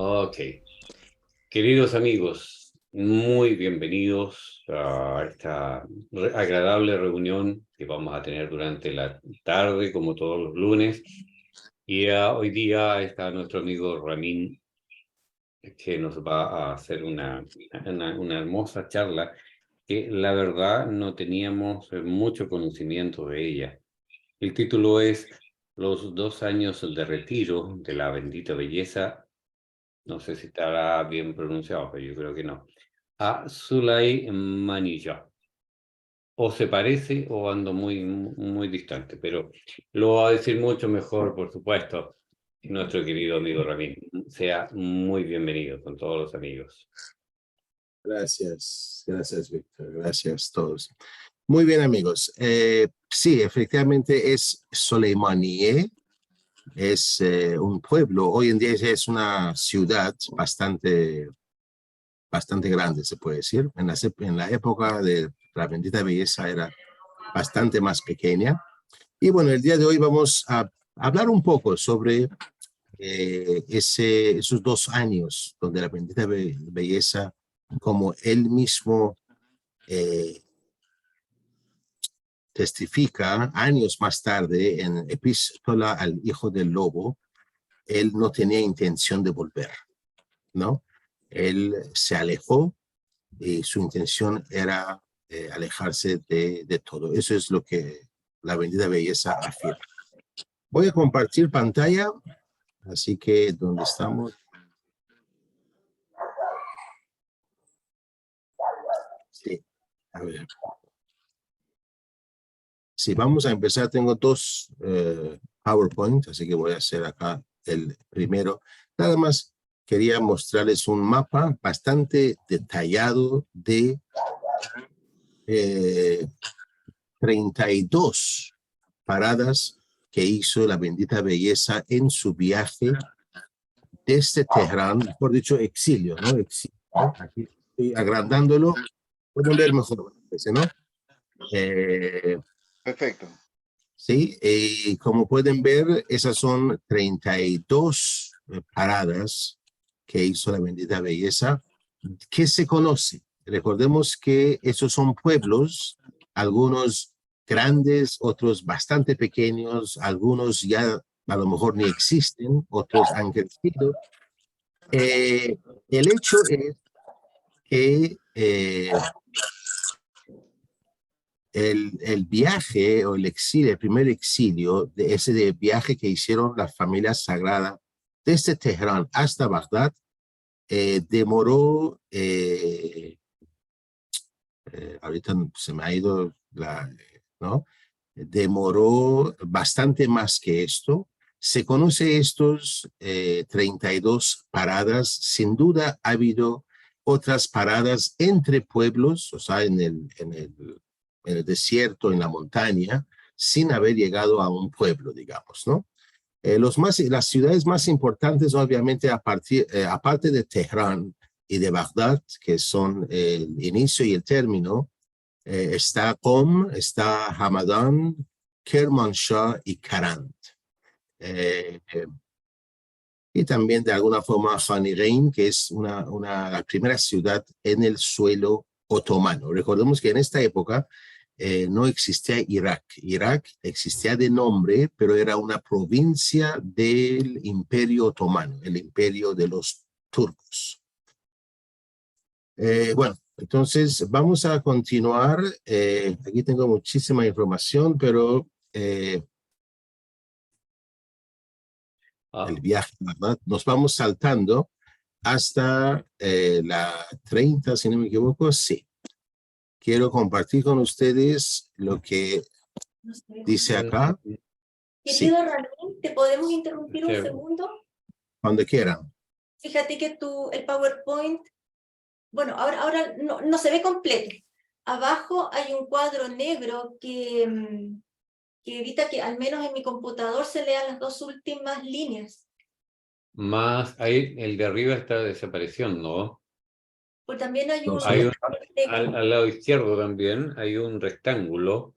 Ok, queridos amigos, muy bienvenidos a esta agradable reunión que vamos a tener durante la tarde, como todos los lunes. Y hoy día está nuestro amigo Ramin, que nos va a hacer una hermosa charla que la verdad no teníamos mucho conocimiento de ella. El título es Los 2 años de retiro de la bendita belleza. No sé si estará bien pronunciado, pero yo creo que no. A Sulay Manilla. O se parece o ando muy distante, pero lo va a decir mucho mejor, por supuesto, nuestro querido amigo Ramín. Sea muy bienvenido con todos los amigos. Gracias, Víctor, gracias a todos. Muy bien, amigos. Sí, efectivamente es Soleimaniye, es un pueblo, hoy en día ya es una ciudad bastante grande, se puede decir. En la época de la bendita belleza era bastante más pequeña. Y bueno, el día de hoy vamos a hablar un poco sobre esos 2 años donde la bendita belleza, como él mismo testifica años más tarde en Epístola al Hijo del Lobo, él no tenía intención de volver, ¿no? Él se alejó y su intención era alejarse de todo. Eso es lo que la bendita belleza afirma. Voy a compartir pantalla, así que donde estamos. Sí, a ver. Sí, vamos a empezar. Tengo dos PowerPoint, así que voy a hacer acá el primero. Nada más quería mostrarles un mapa bastante detallado de 32 paradas que hizo la bendita belleza en su viaje desde Teherán, mejor dicho, exilio, ¿no? Exilio. Aquí estoy agrandándolo. Pueden ver mejor, ¿no? Perfecto. Sí, y como pueden ver, esas son 32 paradas que hizo la bendita belleza, que se conoce. Recordemos que esos son pueblos, algunos grandes, otros bastante pequeños, algunos ya a lo mejor ni existen, otros han crecido. El hecho es que el viaje o el exilio, el primer exilio, de ese de viaje que hicieron la familia sagrada desde Teherán hasta Bagdad, demoró, ahorita se me ha ido ¿no? Demoró bastante más que esto. Se conoce estos 32 paradas. Sin duda ha habido otras paradas entre pueblos, o sea, en el desierto, en la montaña, sin haber llegado a un pueblo, digamos, ¿no? Las ciudades más importantes, obviamente, aparte de Teherán y de Bagdad, que son el inicio y el término, está Qom, está Hamadan, Kermanshah y Karand. Y también de alguna forma Hanirein, que es la primera ciudad en el suelo otomano. Recordemos que en esta época no existía Irak. Irak existía de nombre, pero era una provincia del Imperio Otomano, el imperio de los turcos. Bueno, entonces vamos a continuar. Aquí tengo muchísima información, pero el viaje, ¿verdad? Nos vamos saltando hasta la 30, si no me equivoco. Sí. Quiero compartir con ustedes lo que dice acá. Querido Ramín, ¿te podemos interrumpir un segundo? Cuando quieran. Fíjate que el PowerPoint, bueno, ahora no se ve completo. Abajo hay un cuadro negro que evita que al menos en mi computador se lean las dos últimas líneas. Más ahí, el de arriba está desapareciendo, ¿no? Pues también hay un... al lado izquierdo también hay un rectángulo.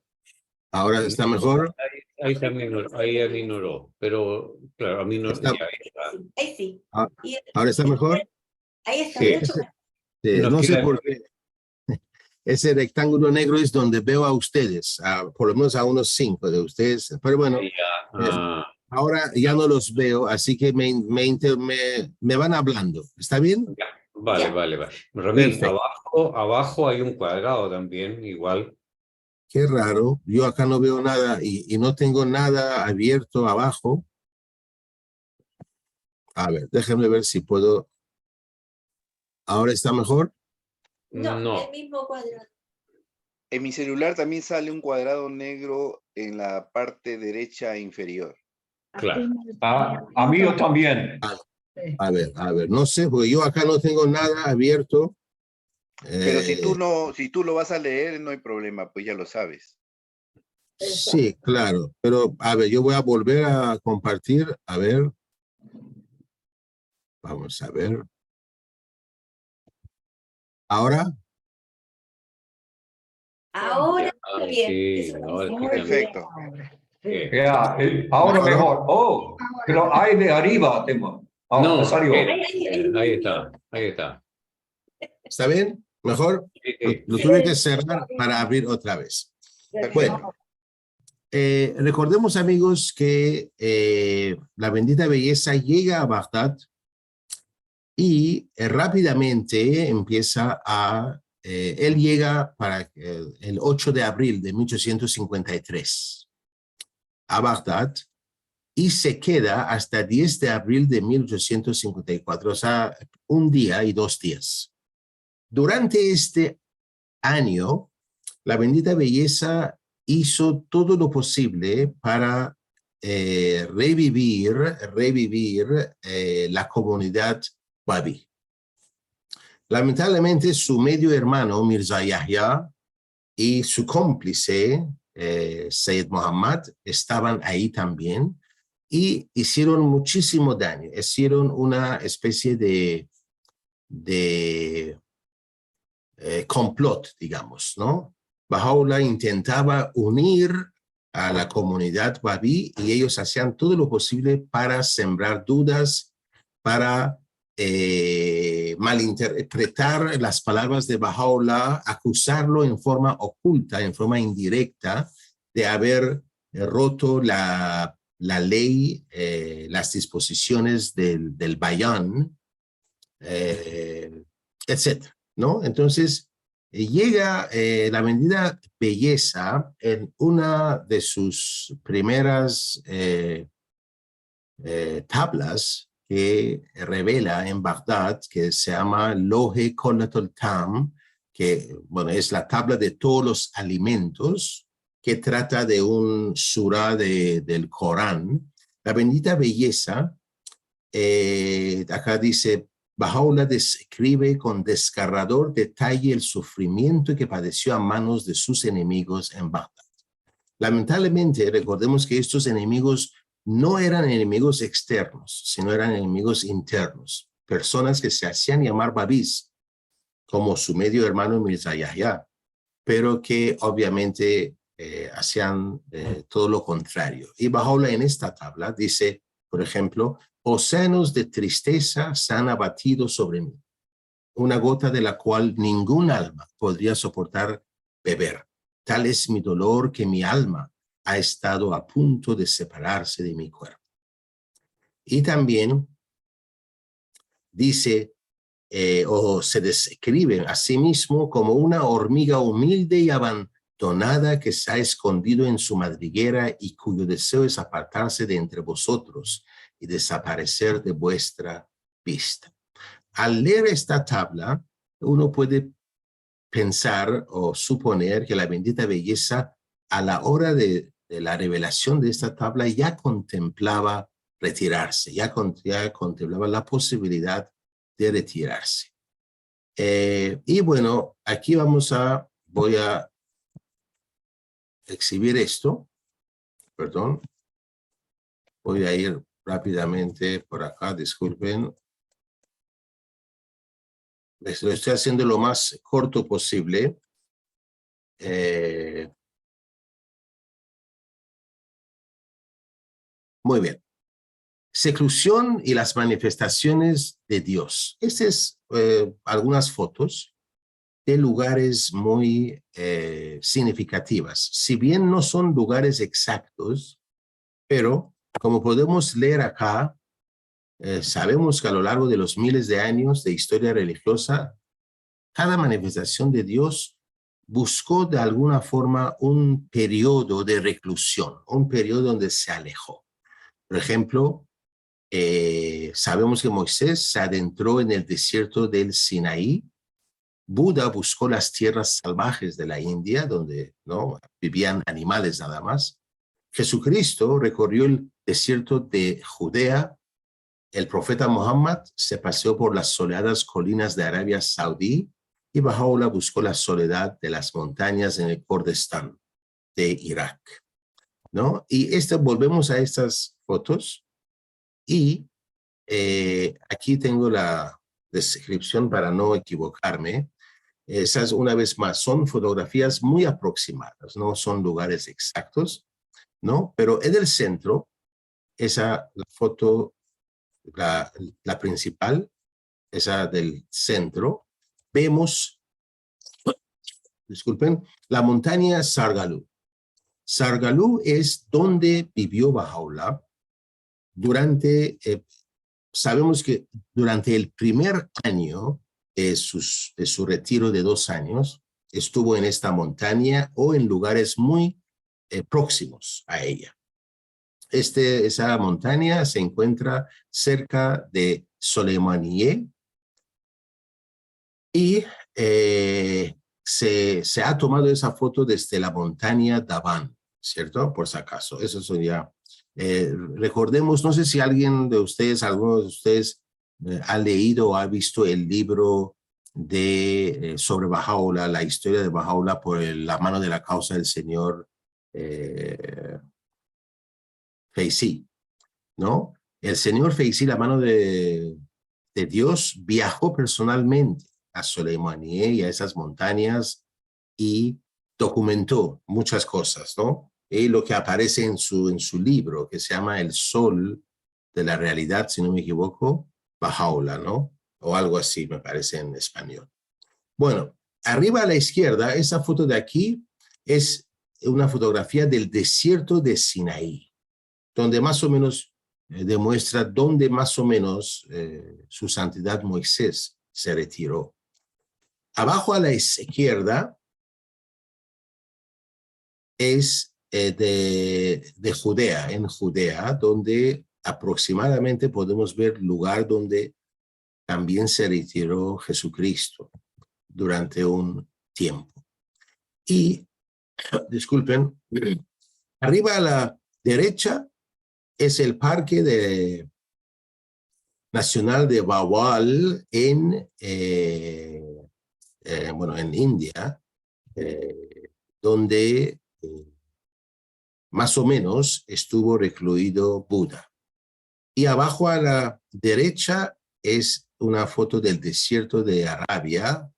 Ahora está mejor. ahí aminoró, pero claro, aminoró, Está- ya, ahí está. Ahí sí. ah, Y ¿Ahora está mejor? ahí está Sí. mucho mejor. Nos No sé queda, por qué. Ese rectángulo negro es donde veo a ustedes, por lo menos a unos 5 de ustedes, pero bueno, ya, ahora ya no los veo, así que me van hablando. ¿Está bien? ya. Vale, Ya. vale, vale. Ramín, Perfecto. abajo hay un cuadrado también, igual. Qué raro. Yo acá no veo nada y no tengo nada abierto abajo. A ver, déjenme ver si puedo. ¿Ahora está mejor? No, No, el mismo cuadrado. En mi celular también sale un cuadrado negro en la parte derecha inferior. claro. A mí yo también. A ver, no sé, porque yo acá no tengo nada abierto. Pero si tú lo vas a leer, no hay problema, pues ya lo sabes. Sí, claro, pero a ver, yo voy a volver a compartir, a ver, vamos a ver. ¿Ahora? Ahora está bien. Sí, Eso es. ahora sí Perfecto. también. Ya, ahora ¿Mejor? mejor. Oh, pero hay de arriba, tengo. Ah, No, salió. ahí está, ahí está. ¿Está bien? ¿Mejor? Sí, sí. Lo tuve que cerrar para abrir otra vez. Perfecto. Bueno, recordemos, amigos, que la bendita belleza llega a Bagdad y rápidamente empieza él llega para el 8 de abril de 1853 a Bagdad y se queda hasta 10 de abril de 1854, o sea, un día y 2 días. Durante este año, la bendita belleza hizo todo lo posible para revivir la comunidad Wahhabí. Lamentablemente, su medio hermano, Mirza Yahya, y su cómplice, Sayyid Muhammad, estaban ahí también y hicieron muchísimo daño. Hicieron una especie de complot, digamos, ¿no? Baha'u'llah intentaba unir a la comunidad wahhabí y ellos hacían todo lo posible para sembrar dudas, para malinterpretar las palabras de Baha'u'llah, acusarlo en forma oculta, en forma indirecta, de haber roto la ley, las disposiciones del Bayan, etcétera, ¿no? Entonces, llega la bendita belleza en una de sus primeras tablas que revela en Bagdad, que se llama Lohe Konatul Tam, que, bueno, es la tabla de todos los alimentos, que trata de un surah del Corán. La bendita belleza, acá dice, Baha'u'llah describe con desgarrador detalle el sufrimiento que padeció a manos de sus enemigos en Bagdad. Lamentablemente, recordemos que estos enemigos no eran enemigos externos, sino eran enemigos internos, personas que se hacían llamar babís, como su medio hermano Mirza Yahya, pero que obviamente hacían todo lo contrario. Y Baha'u'llah en esta tabla dice, por ejemplo, océanos de tristeza se han abatido sobre mí, una gota de la cual ningún alma podría soportar beber. Tal es mi dolor que mi alma ha estado a punto de separarse de mi cuerpo. Y también dice, o se describe a sí mismo como una hormiga humilde y abandonada que se ha escondido en su madriguera y cuyo deseo es apartarse de entre vosotros y desaparecer de vuestra vista. Al leer esta tabla, uno puede pensar o suponer que la bendita belleza, a la hora de la revelación de esta tabla, ya contemplaba retirarse, ya contemplaba la posibilidad de retirarse. Y bueno, aquí voy a exhibir esto, perdón, voy a ir rápidamente por acá, disculpen. Lo estoy haciendo lo más corto posible. Muy bien. Seclusión y las manifestaciones de Dios. Estas es algunas fotos de lugares muy significativas. Si bien no son lugares exactos, pero como podemos leer acá, sabemos que a lo largo de los miles de años de historia religiosa, cada manifestación de Dios buscó de alguna forma un periodo de reclusión, un periodo donde se alejó. Por ejemplo, sabemos que Moisés se adentró en el desierto del Sinaí. Buda buscó las tierras salvajes de la India, donde no vivían animales nada más. Jesucristo recorrió el desierto de Judea. El profeta Muhammad se paseó por las soleadas colinas de Arabia Saudí y Baha'u'llah buscó la soledad de las montañas en el Kurdistán de Irak, ¿no? Y volvemos a estas fotos y aquí tengo la descripción para no equivocarme. Esas, una vez más, son fotografías muy aproximadas, no son lugares exactos, ¿no? Pero en el centro, esa la foto, la principal, esa del centro, vemos, disculpen, la montaña Sargalú. Sargalú es donde vivió Baha'u'llah durante, sabemos que durante el primer año de su retiro de 2 años, estuvo en esta montaña o en lugares muy próximos a ella. Esa montaña se encuentra cerca de Soleimaniye y se ha tomado esa foto desde la montaña Daban, ¿cierto? Por si acaso, eso son ya. Recordemos, no sé si alguno de ustedes ha leído o ha visto el libro sobre Baha'u'llah, la historia de Baha'u'llah por la mano de la causa del señor Feisí, ¿no? El señor Feisí, la mano de Dios, viajó personalmente a Soleimaniye y a esas montañas y documentó muchas cosas, ¿no? Y lo que aparece en su libro, que se llama El Sol de la Realidad, si no me equivoco, Baha'u'llah, ¿no? O algo así, me parece en español. Bueno, arriba a la izquierda, esa foto de aquí es una fotografía del desierto de Sinaí, donde más o menos demuestra dónde más o menos su santidad Moisés se retiró. Abajo a la izquierda es de Judea, en Judea, donde aproximadamente podemos ver el lugar donde también se retiró Jesucristo durante un tiempo. Y, disculpen, arriba a la derecha es el Parque Nacional de Bawal en India, donde más o menos estuvo recluido Buda. Y abajo a la derecha es una foto del desierto de Arabia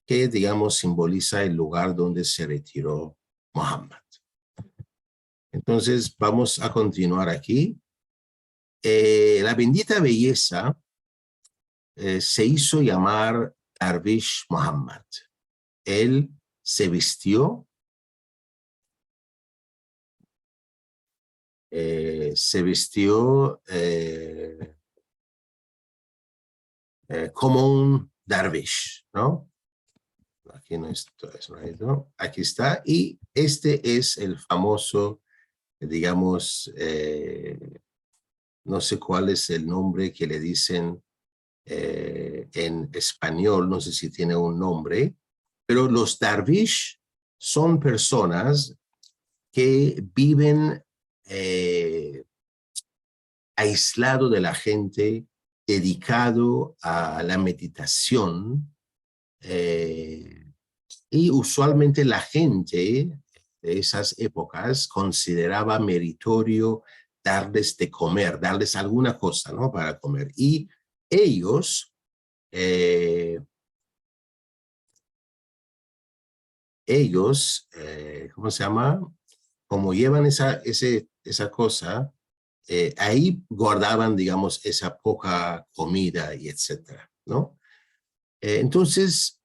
que, digamos, simboliza el lugar donde se retiró Muhammad. Entonces, vamos a continuar aquí. La bendita belleza se hizo llamar Darwish Muhammad. Él se vistió como un Darwish, ¿no? Aquí no está, ¿no? Aquí está. Y este es el famoso, digamos, no sé cuál es el nombre que le dicen en español, no sé si tiene un nombre, pero los Darwish son personas que viven aislado de la gente, dedicado a la meditación, y usualmente la gente de esas épocas consideraba meritorio darles de comer, darles alguna cosa, ¿no? Para comer. Y ellos ¿cómo se llama? Como llevan esa cosa, ahí guardaban, digamos, esa poca comida y etcétera, ¿no? Entonces,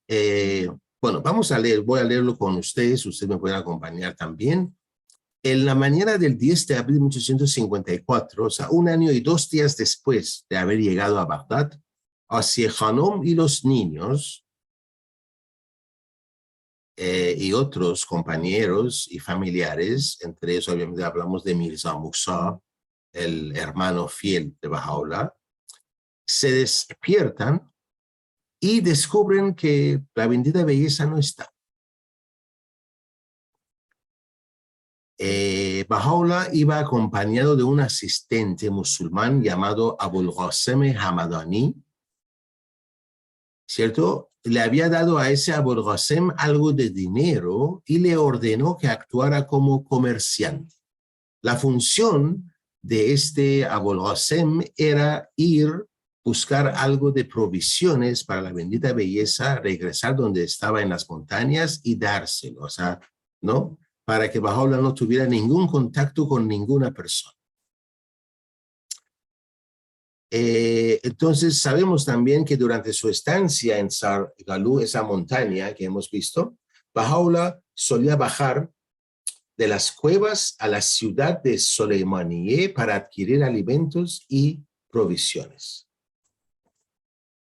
bueno, vamos a leer, voy a leerlo con ustedes me pueden acompañar también. En la mañana del 10 de abril de 1854, o sea, 1 año y 2 días después de haber llegado a Bagdad, Asiye Khanum y los niños y otros compañeros y familiares, entre ellos obviamente hablamos de Mirza Musa, el hermano fiel de Baha'u'lláh, se despiertan y descubren que la bendita belleza no está. Baha'u'lláh iba acompañado de un asistente musulmán llamado Abul Qasim Hamadani, ¿cierto? Le había dado a ese Abul Qasim algo de dinero y le ordenó que actuara como comerciante. La función de este Abul Qasim era ir, buscar algo de provisiones para la bendita belleza, regresar donde estaba en las montañas y dárselo, o sea, ¿no? Para que Baha'u'lláh no tuviera ningún contacto con ninguna persona. Entonces sabemos también que durante su estancia en Sargalú, esa montaña que hemos visto, Baha'u'lláh solía bajar de las cuevas a la ciudad de Soleimaniye para adquirir alimentos y provisiones.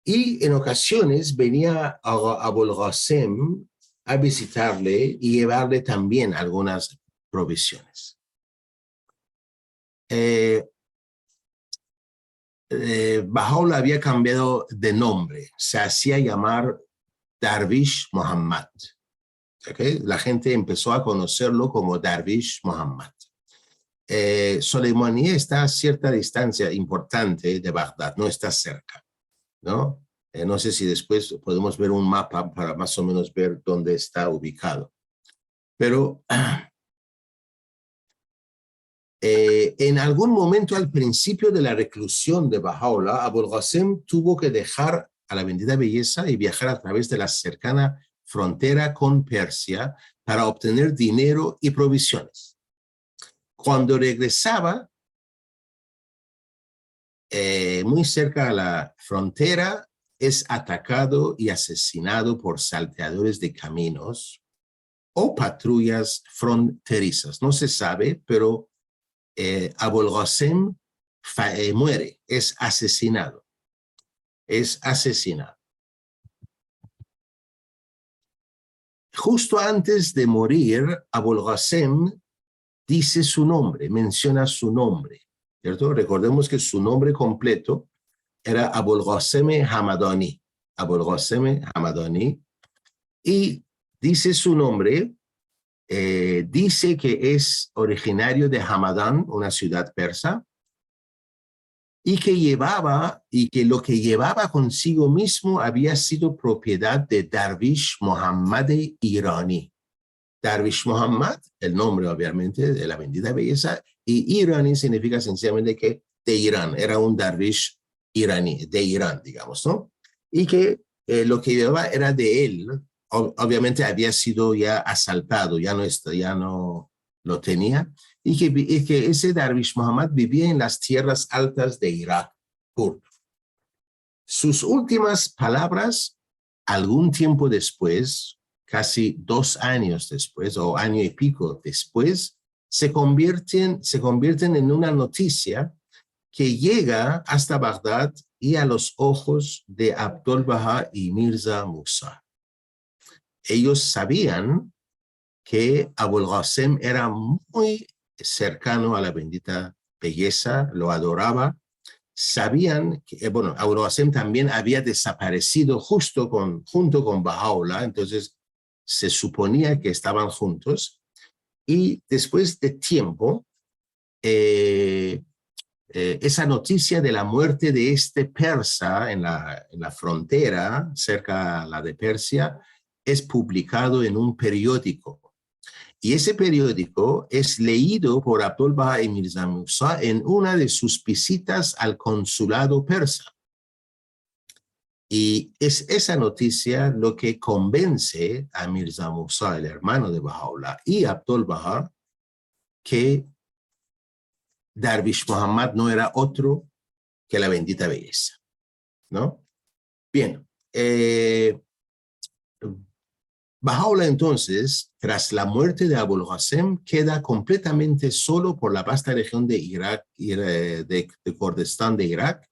Y en ocasiones venía Abul Qasim a visitarle y llevarle también algunas provisiones. Baha'u'lláh había cambiado de nombre, se hacía llamar Darwish Muhammad. ¿Okay? La gente empezó a conocerlo como Darwish Muhammad. Soleimaniye está a cierta distancia importante de Bagdad, no está cerca, ¿no? No sé si después podemos ver un mapa para más o menos ver dónde está ubicado. Pero en algún momento al principio de la reclusión de Baha'u'lláh, Abul Qasim tuvo que dejar a la bendita belleza y viajar a través de la cercana frontera con Persia para obtener dinero y provisiones. Cuando regresaba, muy cerca a la frontera, es atacado y asesinado por salteadores de caminos o patrullas fronterizas. No se sabe, pero Abul Qasim muere, es asesinado. Es asesinado. Justo antes de morir, Abul Qasim dice su nombre, menciona su nombre, ¿cierto? Recordemos que su nombre completo era Abul Qasim Hamadani. Abul Qasim Hamadani. Y dice su nombre, dice que es originario de Hamadán, una ciudad persa, y que lo que llevaba consigo mismo había sido propiedad de Darwish Muhammad Irani. Darwish Muhammad, el nombre obviamente de la bendita belleza, y Irani significa sencillamente que de Irán, era un Darwish iraní, de Irán, digamos, ¿no? Y que lo que llevaba era de él, obviamente había sido ya asaltado, ya no lo tenía, y que ese Darwish Muhammad vivía en las tierras altas de Irak, kurdo. Sus últimas palabras, algún tiempo después, casi 2 años después, o año y pico después, se convierten en una noticia que llega hasta Bagdad y a los ojos de Abdul Baha y Mirza Musa. Ellos sabían que Abul Qasim era muy cercano a la bendita belleza, lo adoraba. Sabían que, bueno, Abul Qasim también había desaparecido junto con Baha'u'lláh, entonces se suponía que estaban juntos. Y después de tiempo, esa noticia de la muerte de este persa en la frontera, cerca a la de Persia, es publicado en un periódico. Y ese periódico es leído por Abdul Baha y Mirza Musa en una de sus visitas al consulado persa. Y es esa noticia lo que convence a Mirza Musa, el hermano de Baha'u'lláh, y Abdul Baha, que Darwish Muhammad no era otro que la bendita belleza, ¿no? Bien, Baha'u'llah entonces, tras la muerte de Abul Qasim, queda completamente solo por la vasta región de Irak, de Kurdistán de Irak,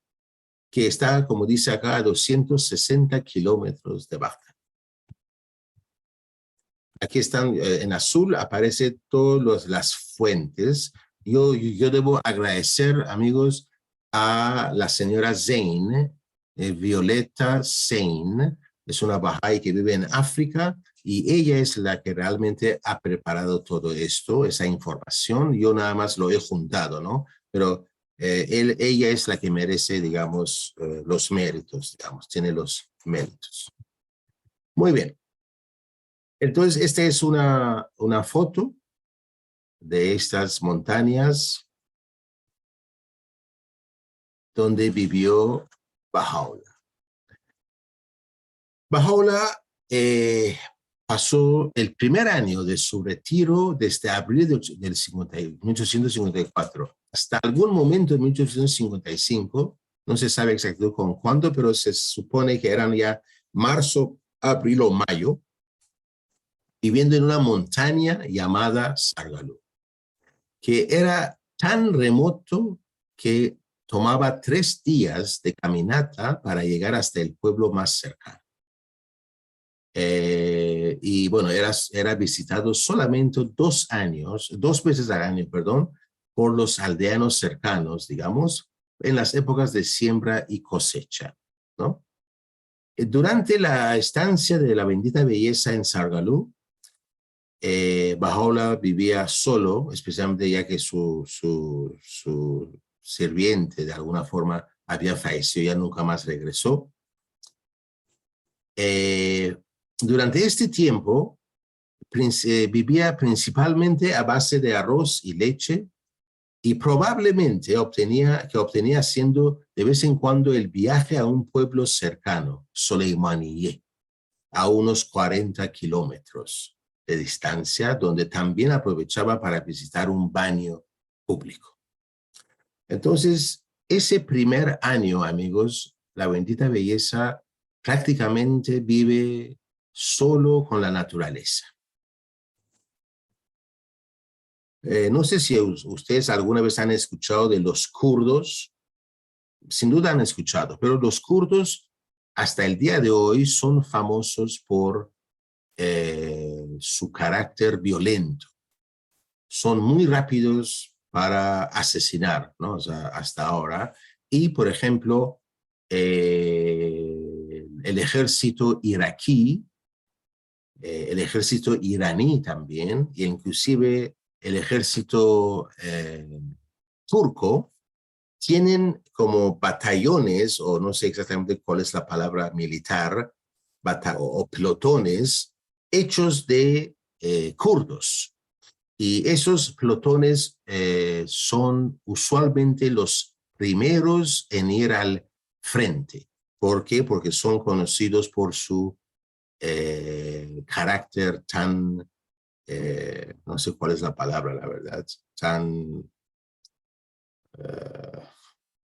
que está, como dice acá, a 260 kilómetros de Bagdad. Aquí están, en azul aparecen todas las fuentes. Yo debo agradecer, amigos, a la señora Zain, Violeta Zain, es una Bahá'í que vive en África, y ella es la que realmente ha preparado todo esto, esa información. Yo nada más lo he juntado, ¿no? Pero ella es la que merece, digamos, los méritos, digamos, tiene los méritos. Muy bien. Entonces, esta es una foto de estas montañas donde vivió Baha'u'llah. Baha'u'llah pasó el primer año de su retiro desde abril del 1854 hasta algún momento en 1855, no se sabe exactamente con cuándo, pero se supone que eran ya marzo, abril o mayo, viviendo en una montaña llamada Sargalú, que era tan remoto que tomaba 3 días de caminata para llegar hasta el pueblo más cercano. Y bueno, era visitado solamente 2 veces al año, perdón, por los aldeanos cercanos, digamos, en las épocas de siembra y cosecha, ¿no? Durante la estancia de la bendita belleza en Sargalú, Baha'u'llah vivía solo, especialmente ya que su sirviente de alguna forma había fallecido, ya nunca más regresó. Durante este tiempo vivía principalmente a base de arroz y leche, y probablemente obtenía haciendo de vez en cuando el viaje a un pueblo cercano, Soleimaniye, a unos 40 kilómetros de distancia, donde también aprovechaba para visitar un baño público. Entonces, ese primer año, amigos, la bendita belleza prácticamente vive solo con la naturaleza. No sé si ustedes alguna vez han escuchado de los kurdos. Sin duda han escuchado, pero los kurdos hasta el día de hoy son famosos por su carácter violento. Son muy rápidos para asesinar, ¿no? O sea, hasta ahora. Y, por ejemplo, el ejército iraquí, el ejército iraní también, e inclusive el ejército turco, tienen como batallones, o no sé exactamente cuál es la palabra militar, o pelotones, hechos de kurdos. Y esos pelotones son usualmente los primeros en ir al frente. ¿Por qué? Porque son conocidos por su carácter tan, no sé cuál es la palabra, la verdad, tan,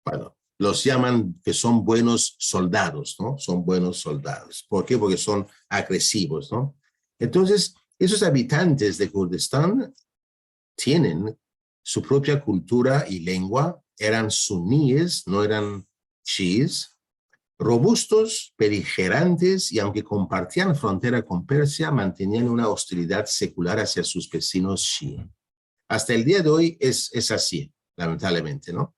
bueno, los llaman que son buenos soldados, ¿no? Son buenos soldados. ¿Por qué? Porque son agresivos, ¿no? Entonces, esos habitantes de Kurdistán tienen su propia cultura y lengua, eran suníes, no eran chiíes, robustos, beligerantes, y aunque compartían frontera con Persia, mantenían una hostilidad secular hacia sus vecinos chiíes. Hasta el día de hoy es así, lamentablemente, ¿no?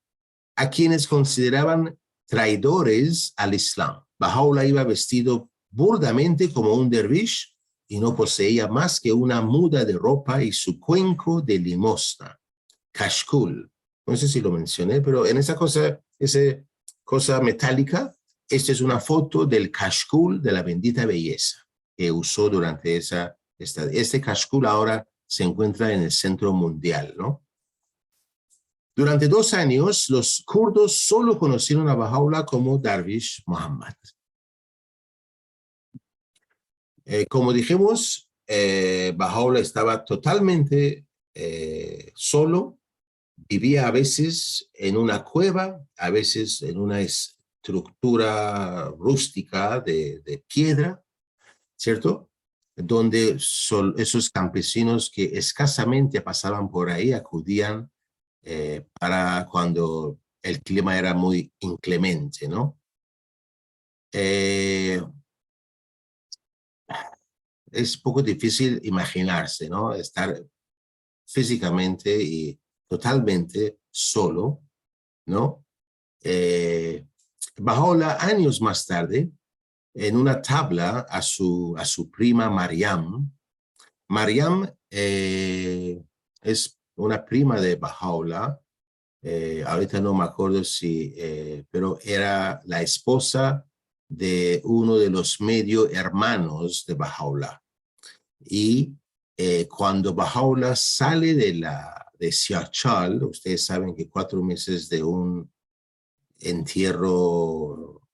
A quienes consideraban traidores al Islam. Baha'u'llah iba vestido burdamente como un dervish y no poseía más que una muda de ropa y su cuenco de limosna, kashkul. No sé si lo mencioné, pero en esa cosa metálica, esta es una foto del kashkul de la bendita belleza que usó durante este kashkul ahora se encuentra en el centro mundial, ¿no? Durante 2 años, los kurdos solo conocieron a Baha'u'llah como Darwish Muhammad. Como dijimos, Baha'u'llah estaba totalmente solo, vivía a veces en una cueva, a veces en una estructura rústica de piedra, ¿cierto? Donde esos campesinos que escasamente pasaban por ahí acudían para cuando el clima era muy inclemente, ¿no? Es poco difícil imaginarse, ¿no? Estar físicamente y totalmente solo, ¿no? Bahá'u'lláh años más tarde, en una tabla a su prima Mariam. Mariam es una prima de Bahá'u'lláh. Ahorita no me acuerdo si, pero era la esposa de uno de los medio hermanos de Bahá'u'lláh. Y cuando Bahá'u'lláh sale de Siachal, ustedes saben que 4 meses de un entierro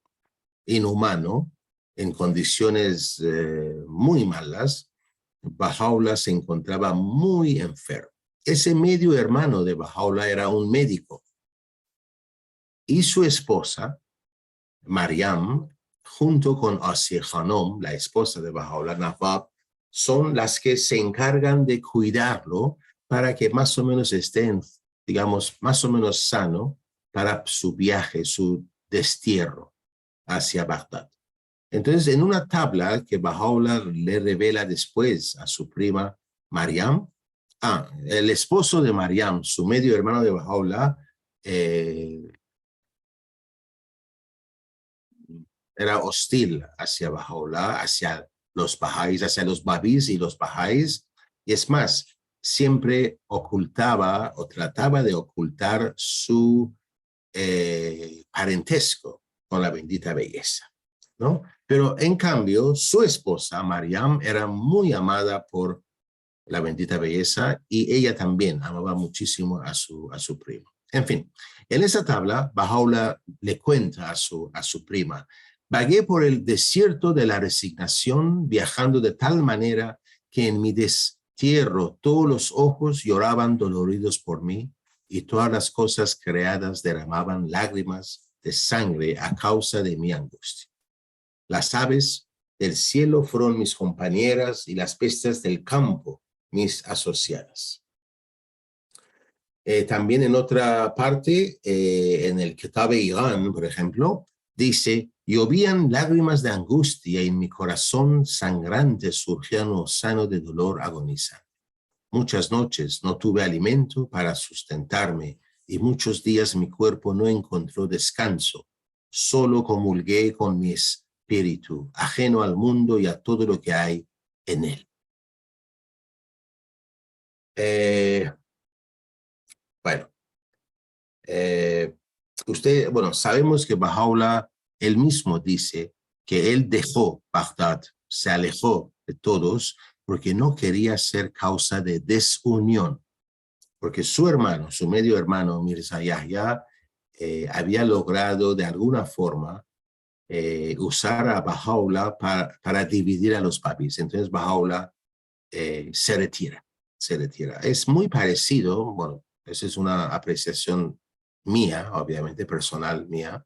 inhumano, en condiciones muy malas, Bahá'u'lláh se encontraba muy enfermo. Ese medio hermano de Bahá'u'lláh era un médico. Y su esposa, Mariam, junto con Asir Khanom, la esposa de Bahá'u'lláh Nawab, son las que se encargan de cuidarlo para que más o menos esté, digamos, más o menos sano para su viaje, su destierro hacia Bagdad. Entonces, en una tabla que Bahá'u'lláh le revela después a su prima Mariam, el esposo de Mariam, su medio hermano de Bahá'u'lláh, era hostil hacia Bahá'u'lláh, hacia los bahá'ís, hacia los babís y los bahá'ís, y es más, siempre ocultaba o trataba de ocultar su parentesco con la bendita belleza, ¿no? Pero en cambio, su esposa, Mariam, era muy amada por la bendita belleza y ella también amaba muchísimo a su primo. En fin, en esa tabla, Bahá'u'lláh le cuenta a su prima: vagué por el desierto de la resignación, viajando de tal manera que en mi destierro todos los ojos lloraban doloridos por mí y todas las cosas creadas derramaban lágrimas de sangre a causa de mi angustia. Las aves del cielo fueron mis compañeras y las bestias del campo mis asociadas. También en otra parte, en el Kitab-e-Iqan, por ejemplo, dice: llovían lágrimas de angustia y en mi corazón sangrante surgía un océano de dolor agonizante. Muchas noches no tuve alimento para sustentarme y muchos días mi cuerpo no encontró descanso. Solo comulgué con mi espíritu, ajeno al mundo y a todo lo que hay en él. Sabemos que Bahá'u'lláh él mismo dice que él dejó Bagdad, se alejó de todos porque no quería ser causa de desunión, porque su hermano, su medio hermano Mirza Yahya, había logrado de alguna forma usar a Bahá'u'lláh para dividir a los babís. Entonces Bahá'u'lláh se retira. Es muy parecido, bueno, esa es una apreciación mía, obviamente personal mía,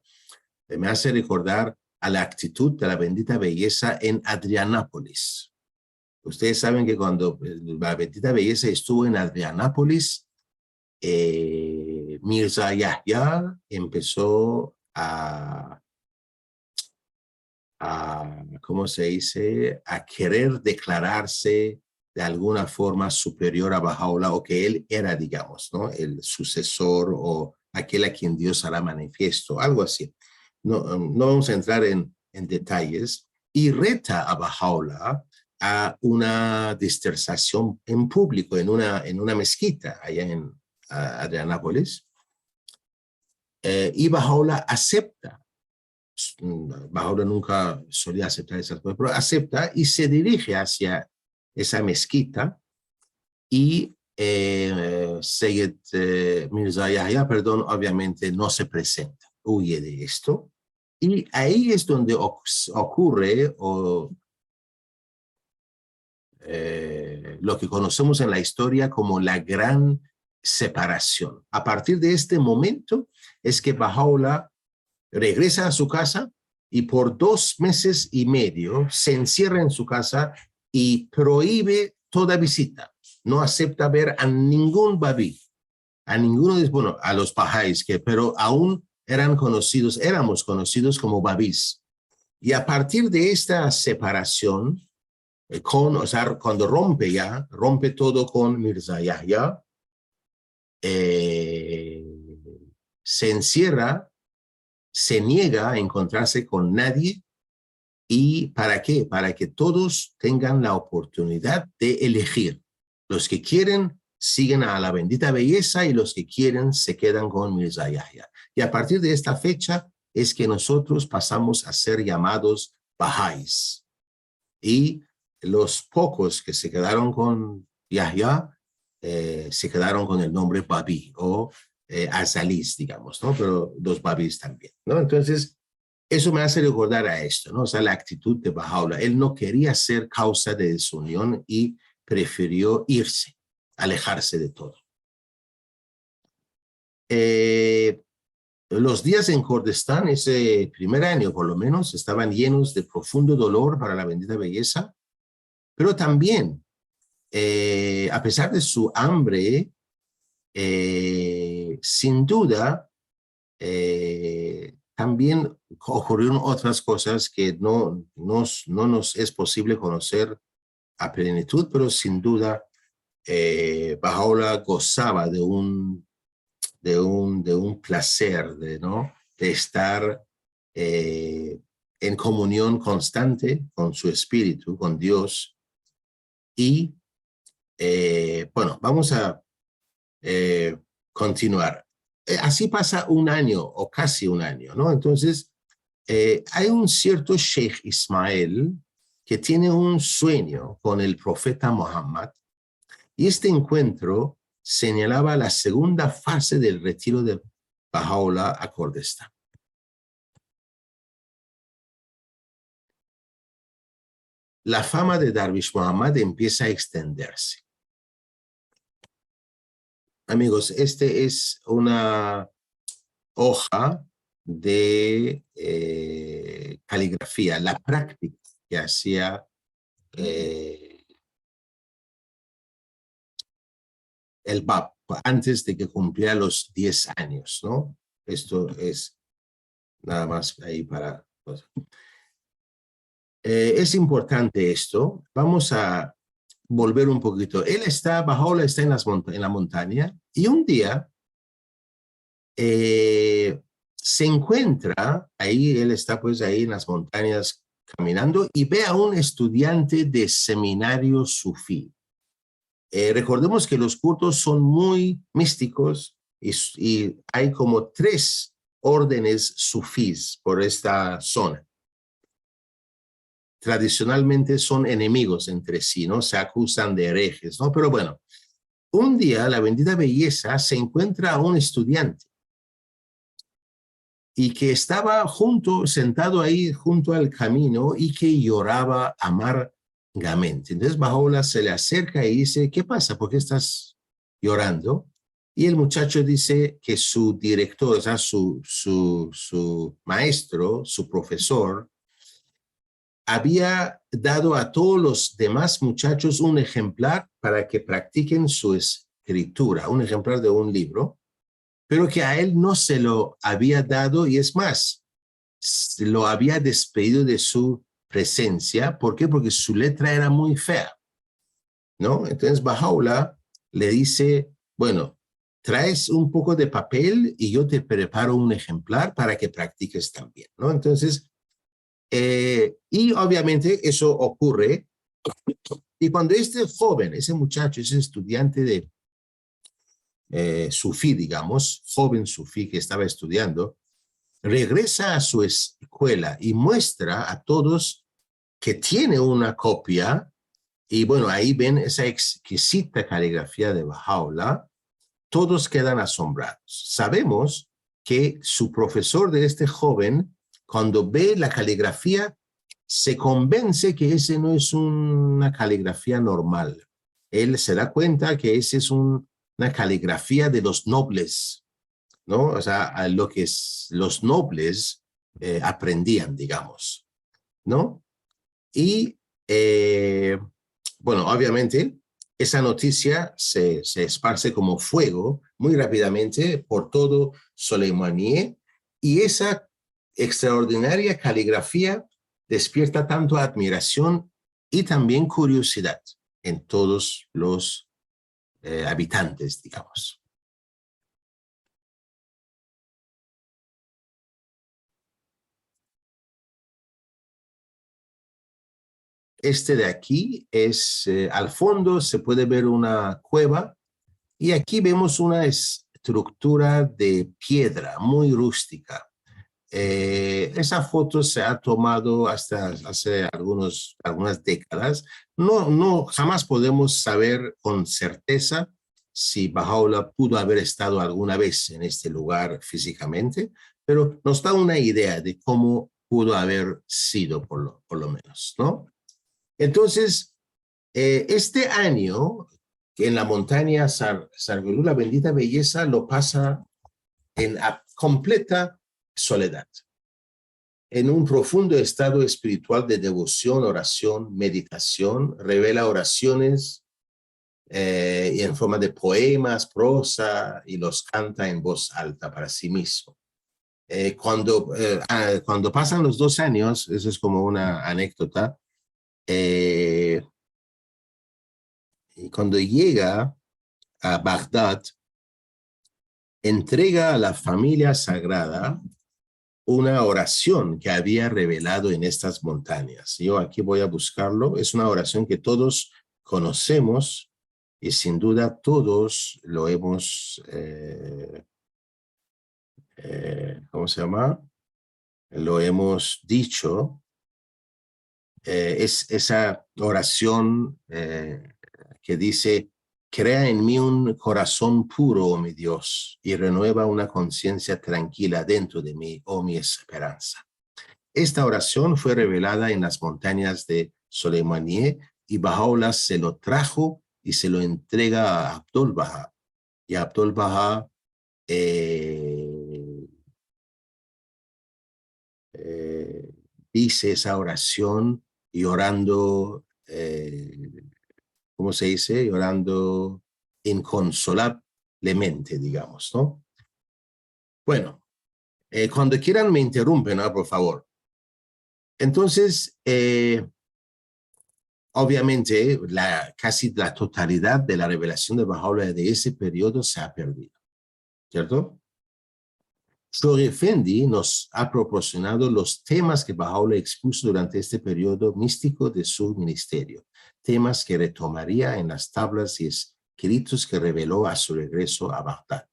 me hace recordar a la actitud de la bendita belleza en Adrianápolis. Ustedes saben que cuando la bendita belleza estuvo en Adrianápolis, Mirza Yahya empezó ¿cómo se dice?, a querer declararse de alguna forma superior a Bahá'u'lláh, o que él era, digamos, ¿no?, el sucesor o aquel a quien Dios hará manifiesto, algo así. No vamos a entrar en detalles, y reta a Bahá'u'lláh a una disertación en público, en una mezquita allá en Adrianápolis, y Bahá'u'lláh acepta. Bahá'u'lláh nunca solía aceptar esas cosas, pero acepta y se dirige hacia esa mezquita, y Sayyid Mirza Yahya, obviamente no se presenta, huye de esto, y ahí es donde ocurre lo que conocemos en la historia como la gran separación. A partir de este momento es que Baha'u'lláh regresa a su casa y por 2 meses y medio se encierra en su casa y prohíbe toda visita. No acepta ver a ningún babí, a ninguno de, bueno, a los bahá'ís, pero aún éramos conocidos como babís. Y a partir de esta separación, o sea, cuando rompe todo con Mirza Yahya, se encierra, se niega a encontrarse con nadie. ¿Y para qué? Para que todos tengan la oportunidad de elegir. Los que quieren siguen a la bendita belleza y los que quieren se quedan con Mirza Yahya. Y a partir de esta fecha es que nosotros pasamos a ser llamados Bahá'ís. Y los pocos que se quedaron con Yahya se quedaron con el nombre Babí o Azalís, digamos, ¿no? Pero los Babís también, ¿no? Entonces, eso me hace recordar a esto, ¿no? O sea, la actitud de Baha'u'lláh. Él no quería ser causa de desunión y prefirió irse, alejarse de todo. Los días en Kurdistán, ese primer año por lo menos, estaban llenos de profundo dolor para la bendita belleza, pero también, a pesar de su hambre, sin duda, también ocurrieron otras cosas que no nos es posible conocer a plenitud, pero sin duda Baha'u'lláh gozaba de un placer, de estar en comunión constante con su espíritu, con Dios. Y bueno, vamos a continuar. Así pasa un año o casi un año, ¿no? Entonces, hay un cierto Sheikh Ismael que tiene un sueño con el profeta Muhammad y este encuentro señalaba la segunda fase del retiro de Baha'u'lláh a Kurdistán. La fama de Darwish Muhammad empieza a extenderse. Amigos, este es una hoja de caligrafía, la práctica que hacía el Bab antes de que cumpliera los 10 años, ¿no? Esto es nada más ahí para... es importante esto. Vamos a volver un poquito. Baha'u'lláh está en la montaña y un día se encuentra, ahí él está pues ahí en las montañas caminando y ve a un estudiante de seminario sufí. Recordemos que los kurdos son muy místicos y hay como 3 órdenes sufís por esta zona. Tradicionalmente son enemigos entre sí, ¿no? Se acusan de herejes, ¿no? Pero bueno, un día la bendita belleza se encuentra a un estudiante y que estaba sentado ahí junto al camino y que lloraba amargamente. Entonces Baha'u'lláh se le acerca y dice, ¿qué pasa? ¿Por qué estás llorando? Y el muchacho dice que su director, o sea, su maestro, su profesor, había dado a todos los demás muchachos un ejemplar para que practiquen su escritura, un ejemplar de un libro, pero que a él no se lo había dado y es más, lo había despedido de su presencia. ¿Por qué? Porque su letra era muy fea, ¿no? Entonces Baha'u'lláh le dice, bueno, traes un poco de papel y yo te preparo un ejemplar para que practiques también, ¿no? Entonces, y obviamente eso ocurre. Y cuando este joven, ese muchacho, ese estudiante de sufí, digamos, joven sufí que estaba estudiando, regresa a su escuela y muestra a todos que tiene una copia. Y bueno, ahí ven esa exquisita caligrafía de Baha'u'lláh. Todos quedan asombrados. Sabemos que su profesor de este joven, cuando ve la caligrafía, se convence que ese no es una caligrafía normal. Él se da cuenta que ese es un una caligrafía de los nobles, ¿no? O sea, a lo que los nobles aprendían, digamos, ¿no? Y, bueno, obviamente, esa noticia se esparce como fuego muy rápidamente por todo Soleimani, y esa extraordinaria caligrafía despierta tanto admiración y también curiosidad en todos los habitantes, digamos. Este de aquí es, al fondo se puede ver una cueva, y aquí vemos una estructura de piedra muy rústica. Esa foto se ha tomado hasta hace algunas décadas. Jamás podemos saber con certeza si Baha'u'lláh pudo haber estado alguna vez en este lugar físicamente, pero nos da una idea de cómo pudo haber sido por lo menos, ¿no? Entonces, este año, que en la montaña Sargolú, la bendita belleza, lo pasa en completa soledad, en un profundo estado espiritual de devoción, oración, meditación. Revela oraciones en forma de poemas, prosa, y los canta en voz alta para sí mismo. Cuando pasan los 2 años, eso es como una anécdota, y cuando llega a Bagdad, entrega a la familia sagrada una oración que había revelado en estas montañas. Yo aquí voy a buscarlo. Es una oración que todos conocemos y sin duda todos lo hemos, ¿cómo se llama? Lo hemos dicho. Es esa oración que dice: crea en mí un corazón puro, oh mi Dios, y renueva una conciencia tranquila dentro de mí, oh mi esperanza. Esta oración fue revelada en las montañas de Soleimani, y Baha'u'lláh se lo trajo y se lo entrega a Abdul Baha. Y Abdul Baha dice esa oración llorando, ¿cómo se dice? Llorando inconsolablemente, digamos, ¿no? Bueno, cuando quieran me interrumpen, ¿no? Por favor. Entonces, obviamente, casi la totalidad de la revelación de Baha'u'lláh de ese periodo se ha perdido, ¿cierto? Shoghi Effendi nos ha proporcionado los temas que Baha'u'lláh expuso durante este periodo místico de su ministerio, temas que retomaría en las tablas y escritos que reveló a su regreso a Bagdad.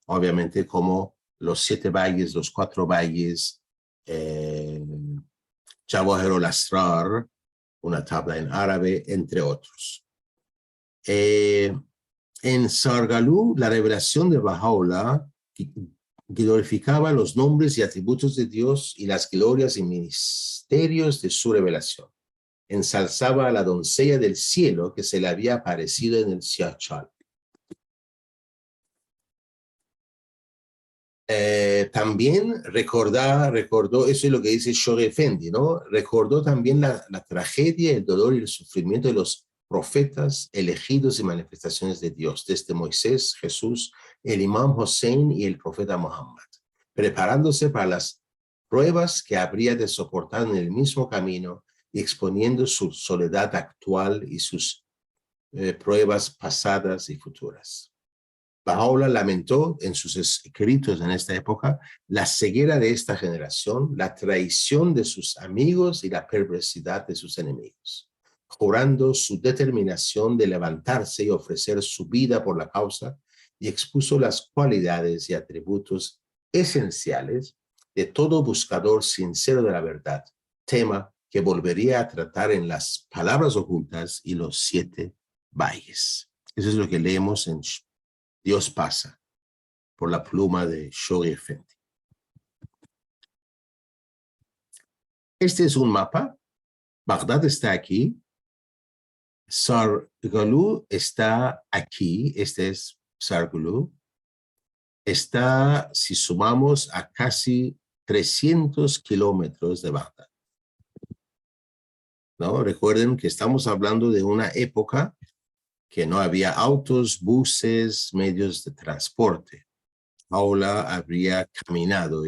Obviamente, como los 7 valles, los 4 valles, Jawahir al-Asrar, una tabla en árabe, entre otros. En Sargalú, la revelación de Baha'u'lláh glorificaba los nombres y atributos de Dios y las glorias y ministerios de su revelación. Ensalzaba a la doncella del cielo que se le había aparecido en el Siachal. También recordó, eso es lo que dice Shoghi Effendi, ¿no? Recordó también la tragedia, el dolor y el sufrimiento de los profetas elegidos y manifestaciones de Dios, desde Moisés, Jesús, el imam Hossein y el profeta Muhammad, preparándose para las pruebas que habría de soportar en el mismo camino y exponiendo su soledad actual y sus pruebas pasadas y futuras. Baha'u'lláh lamentó en sus escritos en esta época la ceguera de esta generación, la traición de sus amigos y la perversidad de sus enemigos, jurando su determinación de levantarse y ofrecer su vida por la causa, y expuso las cualidades y atributos esenciales de todo buscador sincero de la verdad, tema que volvería a tratar en las palabras ocultas y los 7 valles. Eso es lo que leemos en Dios pasa, por la pluma de Shoghi Effendi. Este es un mapa. Bagdad está aquí. Sargalú está aquí. Este es Sargulu está, si sumamos, a casi 300 kilómetros de Bagdad, ¿no? Recuerden que estamos hablando de una época que no había autos, buses, medios de transporte. Paula habría caminado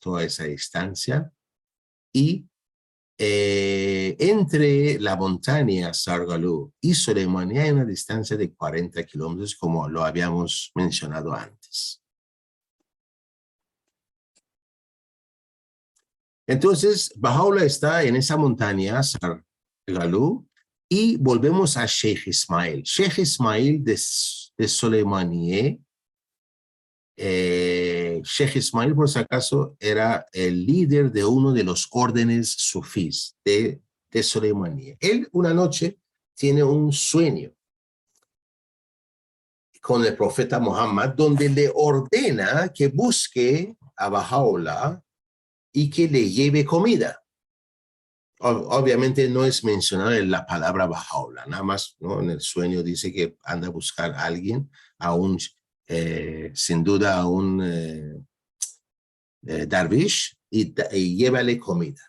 toda esa distancia y entre la montaña Sargalú y Soleimani hay una distancia de 40 kilómetros, como lo habíamos mencionado antes. Entonces, Baha'u'llah está en esa montaña Sargalú y volvemos a Sheikh Ismail. Sheikh Ismail de Soleimani. Sheikh Ismail, por si acaso, era el líder de uno de los órdenes sufís de Soleimani. Él una noche tiene un sueño con el profeta Muhammad, donde le ordena que busque a Baha'u'llah y que le lleve comida. Obviamente no es mencionada la palabra Baha'u'llah, nada más, ¿no? En el sueño dice que anda a buscar a alguien, sin duda a un Darwish, y llévale comida.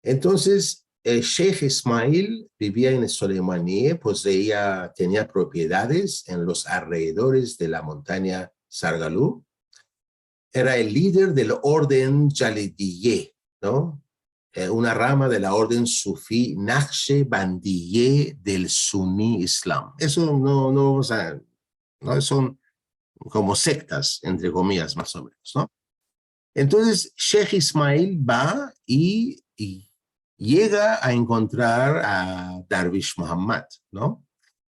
Entonces, Sheikh Ismail vivía en Soleimani, pues tenía propiedades en los alrededores de la montaña Sargalú. Era el líder del orden Jalidiyye, ¿no? Una rama de la orden sufí Naqshbandiyye del suní islam. Eso o sea, no son como sectas, entre comillas, más o menos, ¿no? Entonces, Sheikh Ismail va y llega a encontrar a Darwish Muhammad, ¿no?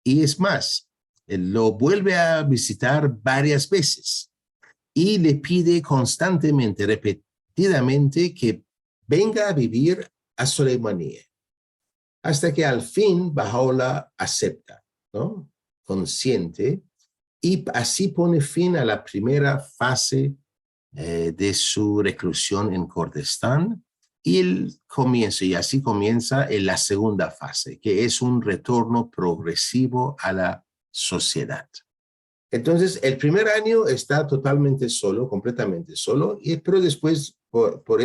Y es más, lo vuelve a visitar varias veces y le pide constantemente, repetidamente, que venga a vivir a Soleimani, hasta que al fin Baha'u'llah acepta, ¿no? Consciente, y así pone fin a la primera fase de su reclusión en Kurdistán, y así comienza en la segunda fase, que es un retorno progresivo a la sociedad. Entonces, el primer año está totalmente solo, completamente solo, pero después, por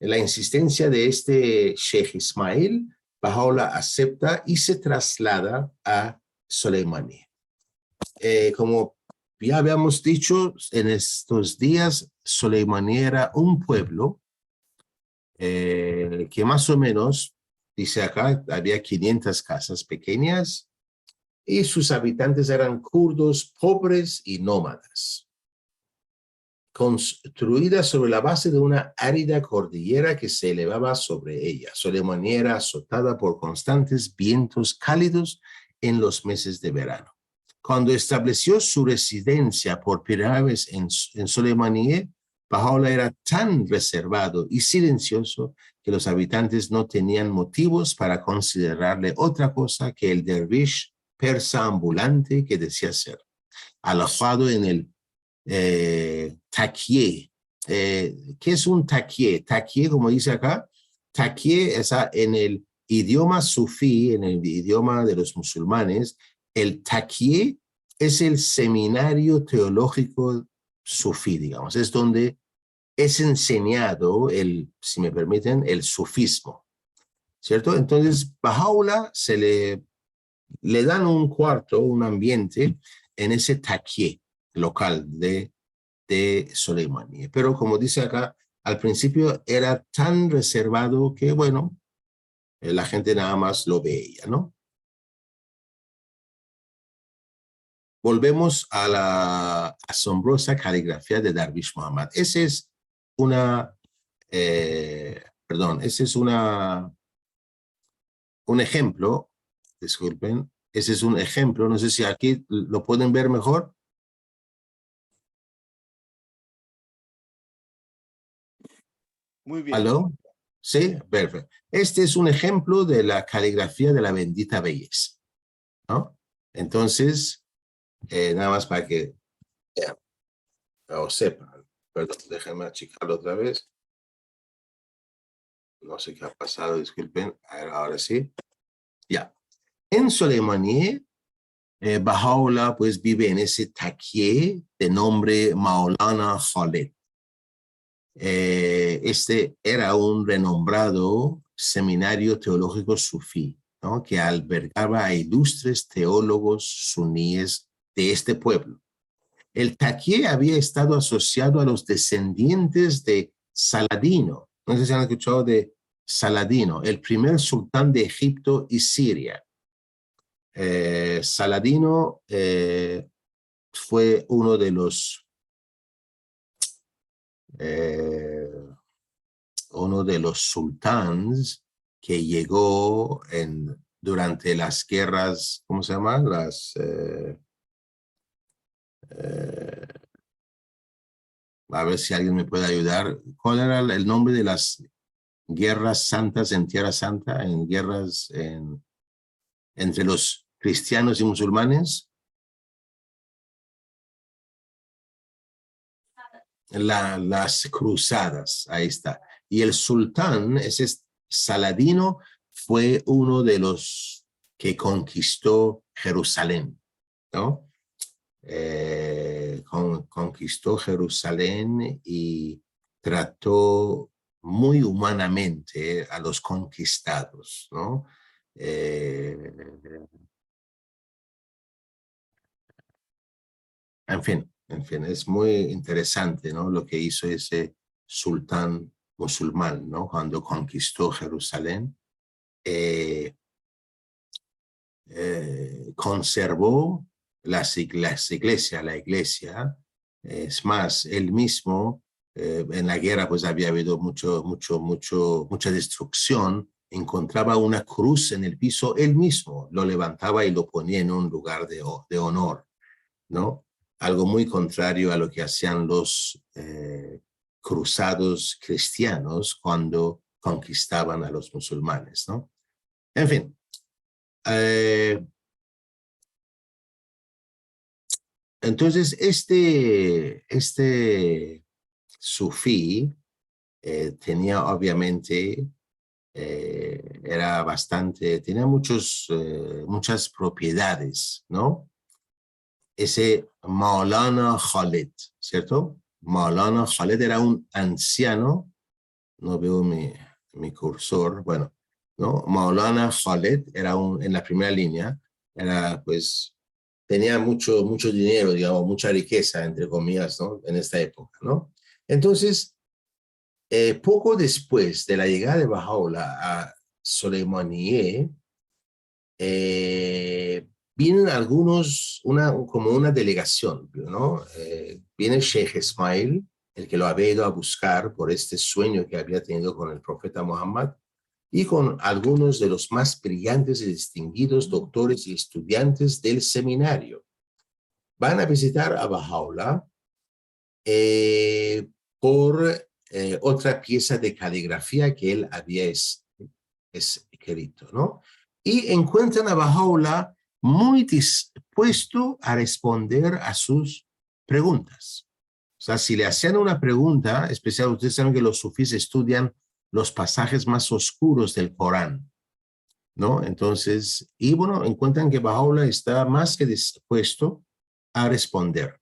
la insistencia de este Sheikh Ismail, Baha'u'llah acepta y se traslada a Soleimani. Como ya habíamos dicho, en estos días, Soleimani era un pueblo que más o menos, dice acá, había 500 casas pequeñas, y sus habitantes eran kurdos pobres y nómadas, construida sobre la base de una árida cordillera que se elevaba sobre ella. Soleimani era azotada por constantes vientos cálidos en los meses de verano. Cuando estableció su residencia por primera vez en Soleimani, Baha'u'llah era tan reservado y silencioso que los habitantes no tenían motivos para considerarle otra cosa que el dervish persa ambulante que decía ser, alojado en el taquié. ¿Qué es un taquié? Taquié, como dice acá, taquié es en el idioma sufí, en el idioma de los musulmanes. El taquié es el seminario teológico sufí, digamos, es donde es enseñado si me permiten, el sufismo, ¿cierto? Entonces, Baha'u'llah le dan un cuarto, un ambiente en ese taquié local de Soleimani. Pero como dice acá, al principio era tan reservado que, bueno, la gente nada más lo veía, ¿no? Volvemos a la asombrosa caligrafía de Darwish Muhammad. Ese es un ejemplo, disculpen, ese es un ejemplo, no sé si aquí lo pueden ver mejor. Muy bien. ¿Aló? Sí, perfecto. Este es un ejemplo de la caligrafía de la bendita belleza, ¿no? Entonces, nada más para que sepan. Perdón, déjenme achicarlo otra vez. No sé qué ha pasado, disculpen. Ahora sí. Ya. En Soleimani Baha'u'llah pues vive en ese taquié de nombre Maulana Khaled. Este era un renombrado seminario teológico sufí, ¿no? Que albergaba a ilustres teólogos suníes de este pueblo. El taquié había estado asociado a los descendientes de Saladino. No sé si han escuchado de Saladino, el primer sultán de Egipto y Siria. Saladino fue uno de los sultanes que llegó durante las guerras, ¿cómo se llama? A ver si alguien me puede ayudar. ¿Cuál era el nombre de las guerras santas en Tierra Santa? Entre los cristianos y musulmanes. Las cruzadas, ahí está. Y el sultán, ese Saladino, fue uno de los que conquistó Jerusalén, ¿no? Conquistó Jerusalén y trató muy humanamente a los conquistados, ¿no? En fin, es muy interesante, ¿no? Lo que hizo ese sultán musulmán, ¿no? Cuando conquistó Jerusalén, conservó la iglesia. Es más, él mismo, en la guerra, pues había habido mucha destrucción. Encontraba una cruz en el piso, él mismo lo levantaba y lo ponía en un lugar de honor, ¿no? Algo muy contrario a lo que hacían los cruzados cristianos cuando conquistaban a los musulmanes, ¿no? En fin. Entonces, este sufí tenía obviamente, tenía muchas propiedades, ¿no? Ese Maulana Khaled, ¿cierto? Maulana Khaled era un anciano, no veo mi cursor, bueno, ¿no? Maulana Khaled era en la primera línea, era pues, tenía mucho dinero, digamos, mucha riqueza, entre comillas, ¿no? En esta época, ¿no? Entonces, poco después de la llegada de Baha'u'llah a Soleimaniye, vienen algunos, como una delegación, ¿no? Viene Sheikh Ismail, el que lo había ido a buscar por este sueño que había tenido con el profeta Muhammad, y con algunos de los más brillantes y distinguidos doctores y estudiantes del seminario. Van a visitar a Baha'u'llah por otra pieza de caligrafía que él había escrito, ¿no? Y encuentran a Baha'u'llah muy dispuesto a responder a sus preguntas. O sea, si le hacían una pregunta especial, ustedes saben que los sufís estudian los pasajes más oscuros del Corán, ¿no? Entonces, y bueno, encuentran que Baha'u'llah está más que dispuesto a responder.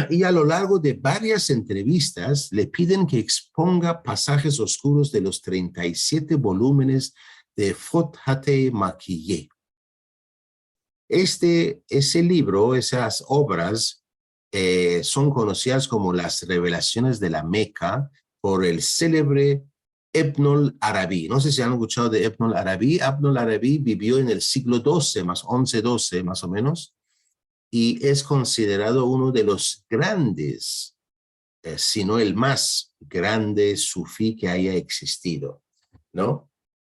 Y a lo largo de varias entrevistas le piden que exponga pasajes oscuros de los 37 volúmenes de Fothate Makkiyye. Ese libro, esas obras, son conocidas como las revelaciones de la Meca por el célebre Ibn al-Arabi. No sé si han escuchado de Ibn al-Arabi. Ibn al-Arabi vivió en el siglo XII, más 11-12 más o menos, y es considerado uno de los grandes, si no el más grande sufí que haya existido, ¿no?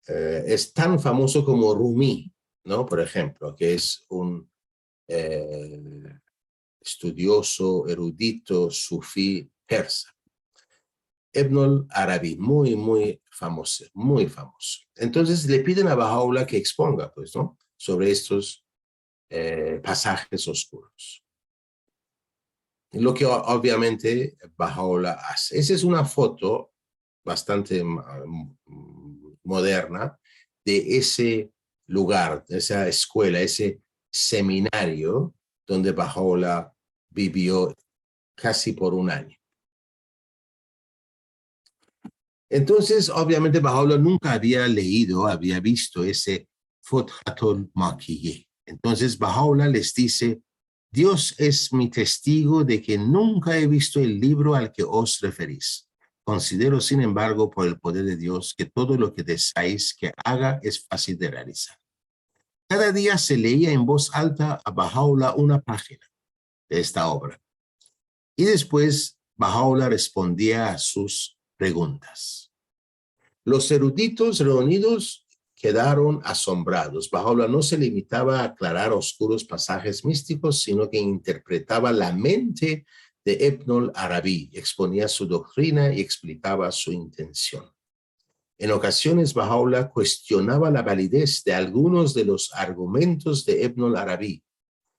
Es tan famoso como Rumi, ¿no? Por ejemplo, que es un estudioso, erudito, sufí persa. Ibn al-Arabi, muy famoso, muy famoso. Entonces le piden a Baha'u'llah que exponga, pues, ¿no? Sobre estos pasajes oscuros. Lo que obviamente Baha'u'llah hace. Esa es una foto bastante moderna de ese lugar, de esa escuela, ese seminario donde Baha'u'lláh vivió casi por un año. Entonces, obviamente, Baha'u'lláh nunca había leído, había visto ese Futhatul Makiyyeh. Entonces, Baha'u'lláh les dice, Dios es mi testigo de que nunca he visto el libro al que os referís. Considero, sin embargo, por el poder de Dios, que todo lo que deseáis que haga es fácil de realizar. Cada día se leía en voz alta a Baha'u'lláh una página de esta obra. Y después Baha'u'lláh respondía a sus preguntas. Los eruditos reunidos quedaron asombrados. Baha'u'lláh no se limitaba a aclarar oscuros pasajes místicos, sino que interpretaba la mente de Ibn al-Arabi, exponía su doctrina y explicaba su intención. En ocasiones, Baha'u'lláh cuestionaba la validez de algunos de los argumentos de Ibn al-Arabi,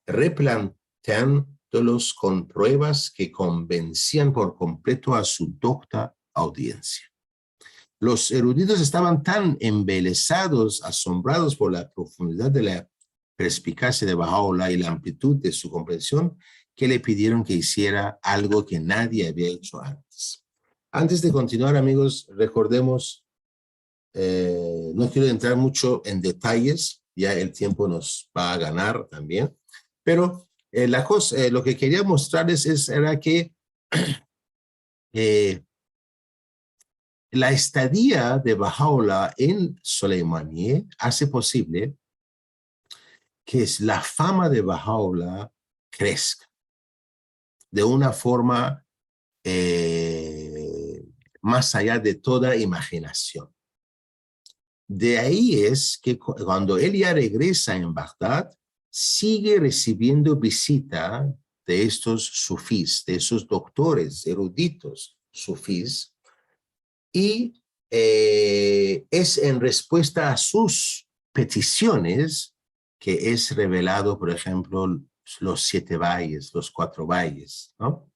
replanteándolos con pruebas que convencían por completo a su docta audiencia. Los eruditos estaban tan embelesados, asombrados por la profundidad de la perspicacia de Baha'u'lláh y la amplitud de su comprensión, que le pidieron que hiciera algo que nadie había hecho antes. Antes de continuar, amigos, recordemos, no quiero entrar mucho en detalles, ya el tiempo nos va a ganar también, pero lo que quería mostrarles era que la estadía de Baha'u'lláh en Soleimaniye hace posible que la fama de Baha'u'lláh crezca de una forma más allá de toda imaginación. De ahí es que cuando él ya regresa en Bagdad, sigue recibiendo visita de estos sufís, de esos doctores eruditos sufís, y es en respuesta a sus peticiones que es revelado, por ejemplo, los 7 valles, los 4 valles, ¿no?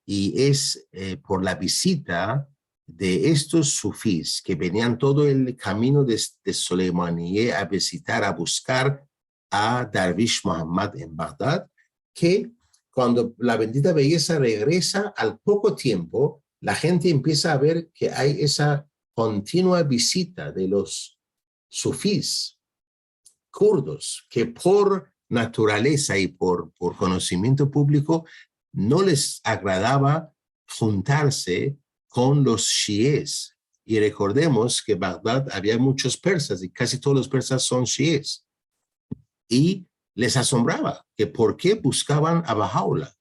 Y es por la visita de estos sufís que venían todo el camino de Soleimaniye a visitar, a buscar a Darwish Muhammad en Bagdad, que cuando la bendita belleza regresa, al poco tiempo, la gente empieza a ver que hay esa continua visita de los sufís kurdos, que por naturaleza y por conocimiento público no les agradaba juntarse con los chiíes. Y recordemos que en Bagdad había muchos persas y casi todos los persas son chiíes. Y les asombraba que por qué buscaban a Baha'u'lláh.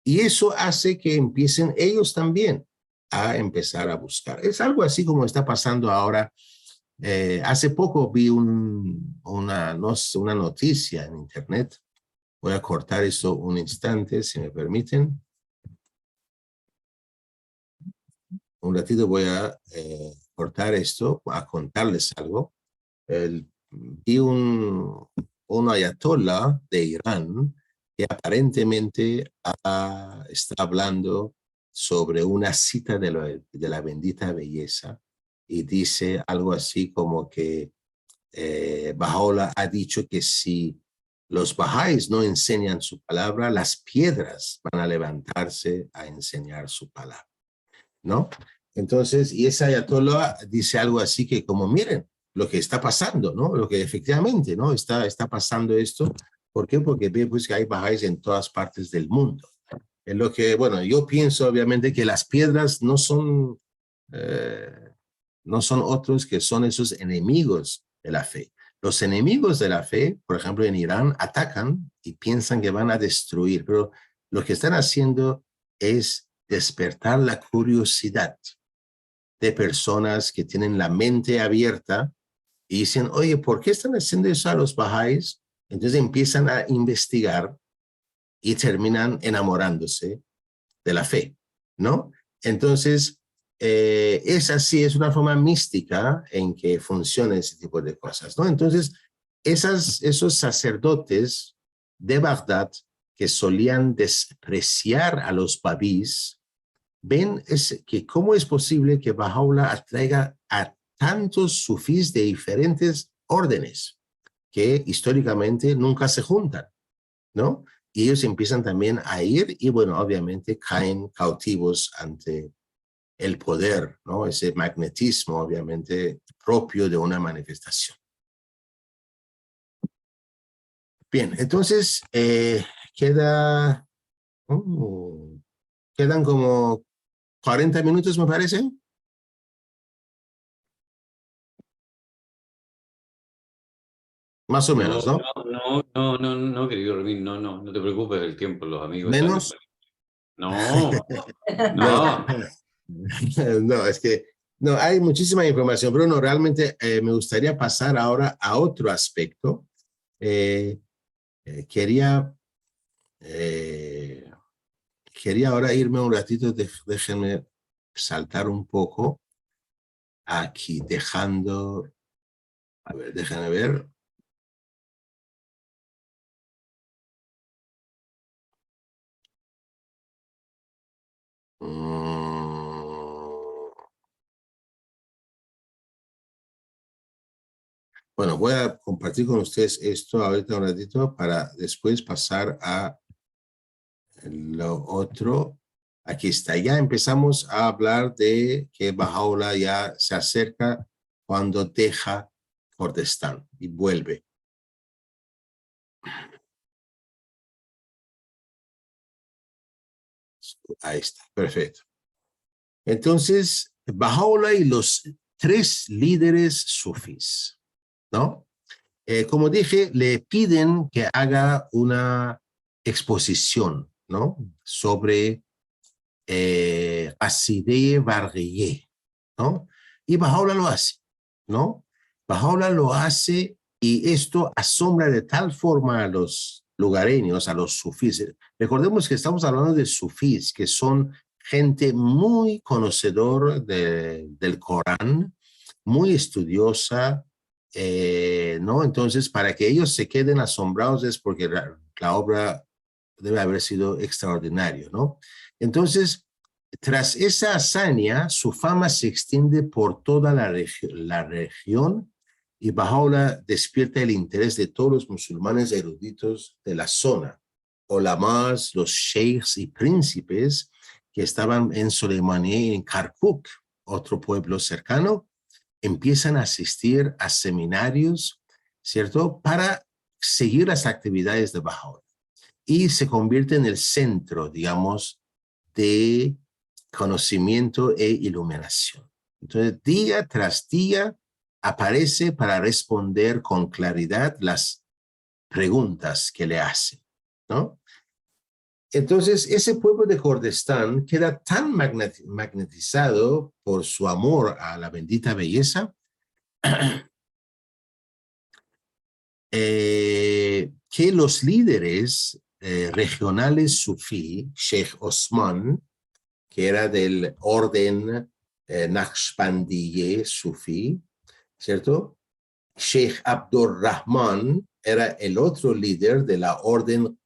Y eso hace que empiecen ellos también a empezar a buscar. Es algo así como está pasando ahora. Hace poco vi una noticia en internet. Voy a cortar esto un instante, si me permiten. Un ratito voy a cortar esto, a contarles algo. Vi un ayatollah de Irán que aparentemente está hablando sobre una cita de la bendita belleza y dice algo así como que Baha'u'lláh ha dicho que si los bahá'ís no enseñan su palabra, las piedras van a levantarse a enseñar su palabra, ¿no? Entonces, y ese ayatollah dice algo así que como miren lo que está pasando, ¿no? Lo que efectivamente, ¿no? Está pasando esto. ¿Por qué? Porque ve pues que hay bahá'ís en todas partes del mundo. En lo que, bueno, yo pienso obviamente que las piedras no son otros que son esos enemigos de la fe. Los enemigos de la fe, por ejemplo, en Irán, atacan y piensan que van a destruir, pero lo que están haciendo es despertar la curiosidad de personas que tienen la mente abierta y dicen, oye, ¿por qué están haciendo eso a los bahá'ís? Entonces empiezan a investigar y terminan enamorándose de la fe, ¿no? Entonces, es así, es una forma mística en que funciona ese tipo de cosas, ¿no? Entonces, esos sacerdotes de Bagdad que solían despreciar a los babís, ven que cómo es posible que Baha'u'lláh atraiga a tantos sufís de diferentes órdenes. que históricamente nunca se juntan, ¿no? Y ellos empiezan también a ir y, bueno, obviamente caen cautivos ante el poder, ¿no? Ese magnetismo, obviamente, propio de una manifestación. Bien, entonces, quedan como 40 minutos, me parece. Más o menos, ¿no? No, querido Remín, no te preocupes del tiempo, los amigos están Menos. disponibles. No, No, no. no, es que no, hay muchísima información, pero no, realmente me gustaría pasar ahora a otro aspecto. Quería ahora irme un ratito, déjenme saltar un poco aquí, dejando, a ver, déjenme ver. Bueno, voy a compartir con ustedes esto ahorita un ratito para después pasar a lo otro. Aquí está, ya empezamos a hablar de que Baha'u'lláh ya se acerca cuando deja Kurdistán y vuelve. Ahí está, perfecto. Entonces, Baha'u'lláh y los 3 líderes sufís, ¿no? Como dije, le piden que haga una exposición, ¿no? Sobre Asideh Barguillé, ¿no? Y Baha'u'lláh lo hace, ¿no? Baha'u'lláh lo hace y esto asombra de tal forma a los lugareños, a los sufís. Recordemos que estamos hablando de sufís, que son gente muy conocedor del Corán, muy estudiosa, ¿no? Entonces, para que ellos se queden asombrados es porque la obra debe haber sido extraordinaria, ¿no? Entonces, tras esa hazaña, su fama se extiende por toda la región y Baha'u'lláh despierta el interés de todos los musulmanes eruditos de la zona, ulamás, los sheikhs y príncipes que estaban en Soleimaniye y en Kirkuk, otro pueblo cercano, empiezan a asistir a seminarios, ¿cierto?, para seguir las actividades de Baha'u'lláh y se convierte en el centro, digamos, de conocimiento e iluminación. Entonces, día tras día aparece para responder con claridad las preguntas que le hacen, ¿no? Entonces, ese pueblo de Kurdistán queda tan magnetizado por su amor a la bendita belleza que los líderes regionales sufí, Sheikh Osman, que era del orden Naqshbandiye sufí, ¿cierto? Sheikh Abdurrahman era el otro líder de la orden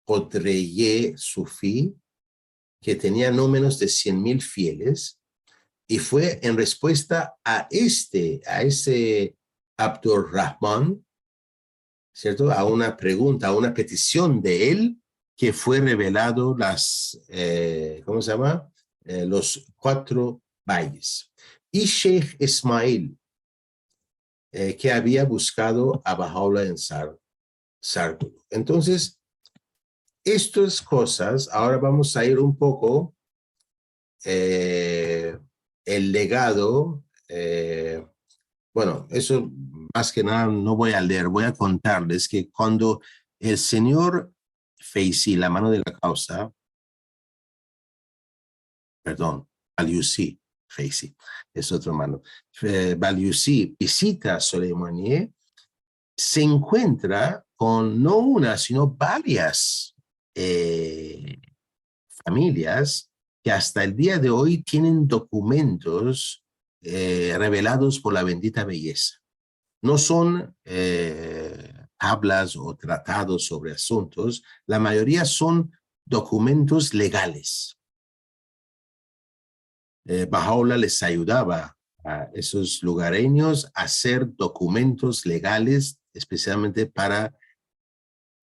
Qodreye sufí, que tenía no menos de 100,000 fieles, y fue en respuesta a ese Abdurrahman, ¿cierto?, a una pregunta, a una petición de él, que fue revelado ¿cómo se llama? Los 4 valles. Y Sheikh Ismail, que había buscado a Baha'u'lláh en Sardulo. Entonces, estas cosas, ahora vamos a ir un poco, el legado, bueno, eso más que nada no voy a leer, voy a contarles que cuando el señor Feisi, la mano de la causa, perdón, Baliusi, Feisi, es otro mano, Baliusi visita Soleimaniye, se encuentra con no una, sino varias familias que hasta el día de hoy tienen documentos revelados por la bendita belleza. No son hablas o tratados sobre asuntos, la mayoría son documentos legales. Baha'u'lláh les ayudaba a esos lugareños a hacer documentos legales especialmente para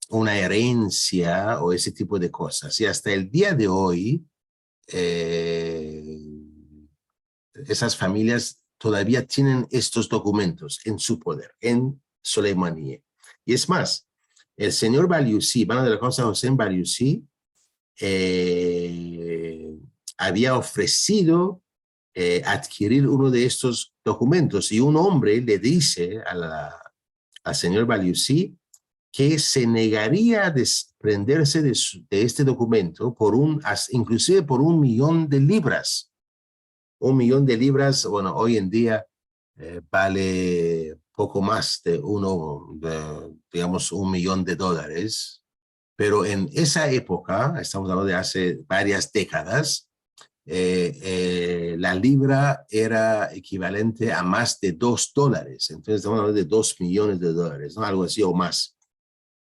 una herencia o ese tipo de cosas. Y hasta el día de hoy, esas familias todavía tienen estos documentos en su poder, en Soleimaniye. Y es más, el señor Baliusi, Bana de la Cosa Hossein Baliusi, había ofrecido adquirir uno de estos documentos, y un hombre le dice al señor Baliusi que se negaría a desprenderse de este documento inclusive por $1 millón de libras. $1 millón de libras, bueno, hoy en día vale poco más de digamos, $1 millón de dólares. Pero en esa época, estamos hablando de hace varias décadas, la libra era equivalente a más de $2. Entonces estamos hablando de $2 millones de dólares, ¿no? Algo así o más.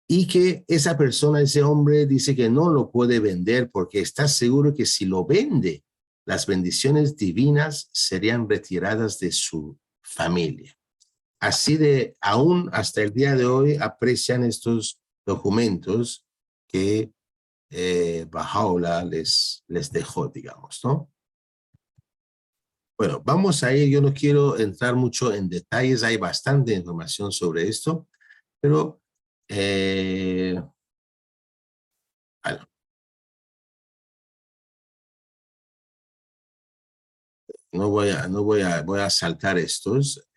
Y que esa persona, ese hombre, dice que no lo puede vender porque está seguro que si lo vende, las bendiciones divinas serían retiradas de su familia. Así de, aún hasta el día de hoy, aprecian estos documentos que Baha'u'lláh les dejó, digamos, ¿no? Bueno, vamos a ir, yo no quiero entrar mucho en detalles, hay bastante información sobre esto, pero bueno, voy a saltar estos.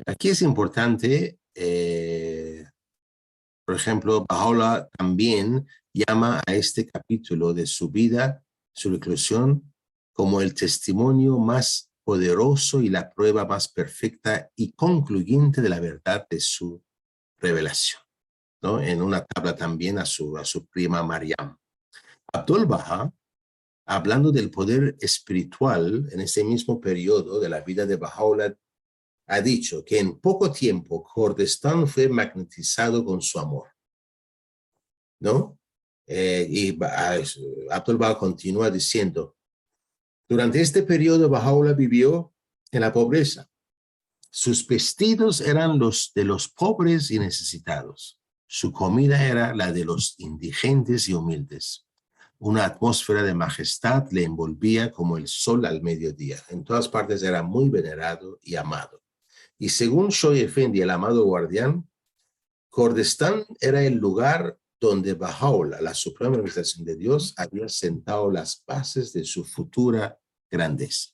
Aquí es importante, por ejemplo, Baha'u'lláh también llama a este capítulo de su vida, su reclusión, como el testimonio más poderoso y la prueba más perfecta y concluyente de la verdad de su revelación, ¿no? En una tabla también a su prima Maryam. Abdul Baha, hablando del poder espiritual en ese mismo periodo de la vida de Baha'u'lláh, ha dicho que en poco tiempo Kurdistán fue magnetizado con su amor, ¿no? Y Abdul Baha continúa diciendo, durante este periodo Baha'u'lláh vivió en la pobreza. Sus vestidos eran los de los pobres y necesitados. Su comida era la de los indigentes y humildes. Una atmósfera de majestad le envolvía como el sol al mediodía. En todas partes era muy venerado y amado. Y según Shoy Effendi, el amado guardián, Kurdistán era el lugar donde Baha'u'lláh, la suprema representación de Dios, había sentado las bases de su futura grandeza.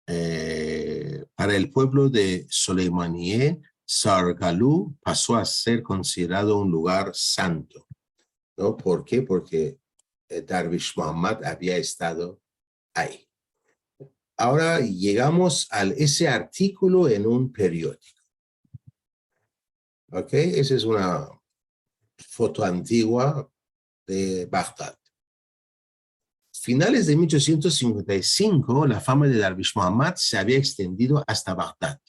Para el pueblo de Soleimaniye, Sargalú pasó a ser considerado un lugar santo, ¿no? ¿Por qué? Porque Darwish Muhammad había estado ahí. Ahora llegamos a ese artículo en un periódico. ¿Ok? Esa es una foto antigua de Bagdad. Finales de 1855, la fama de Darwish Muhammad se había extendido hasta Bagdad,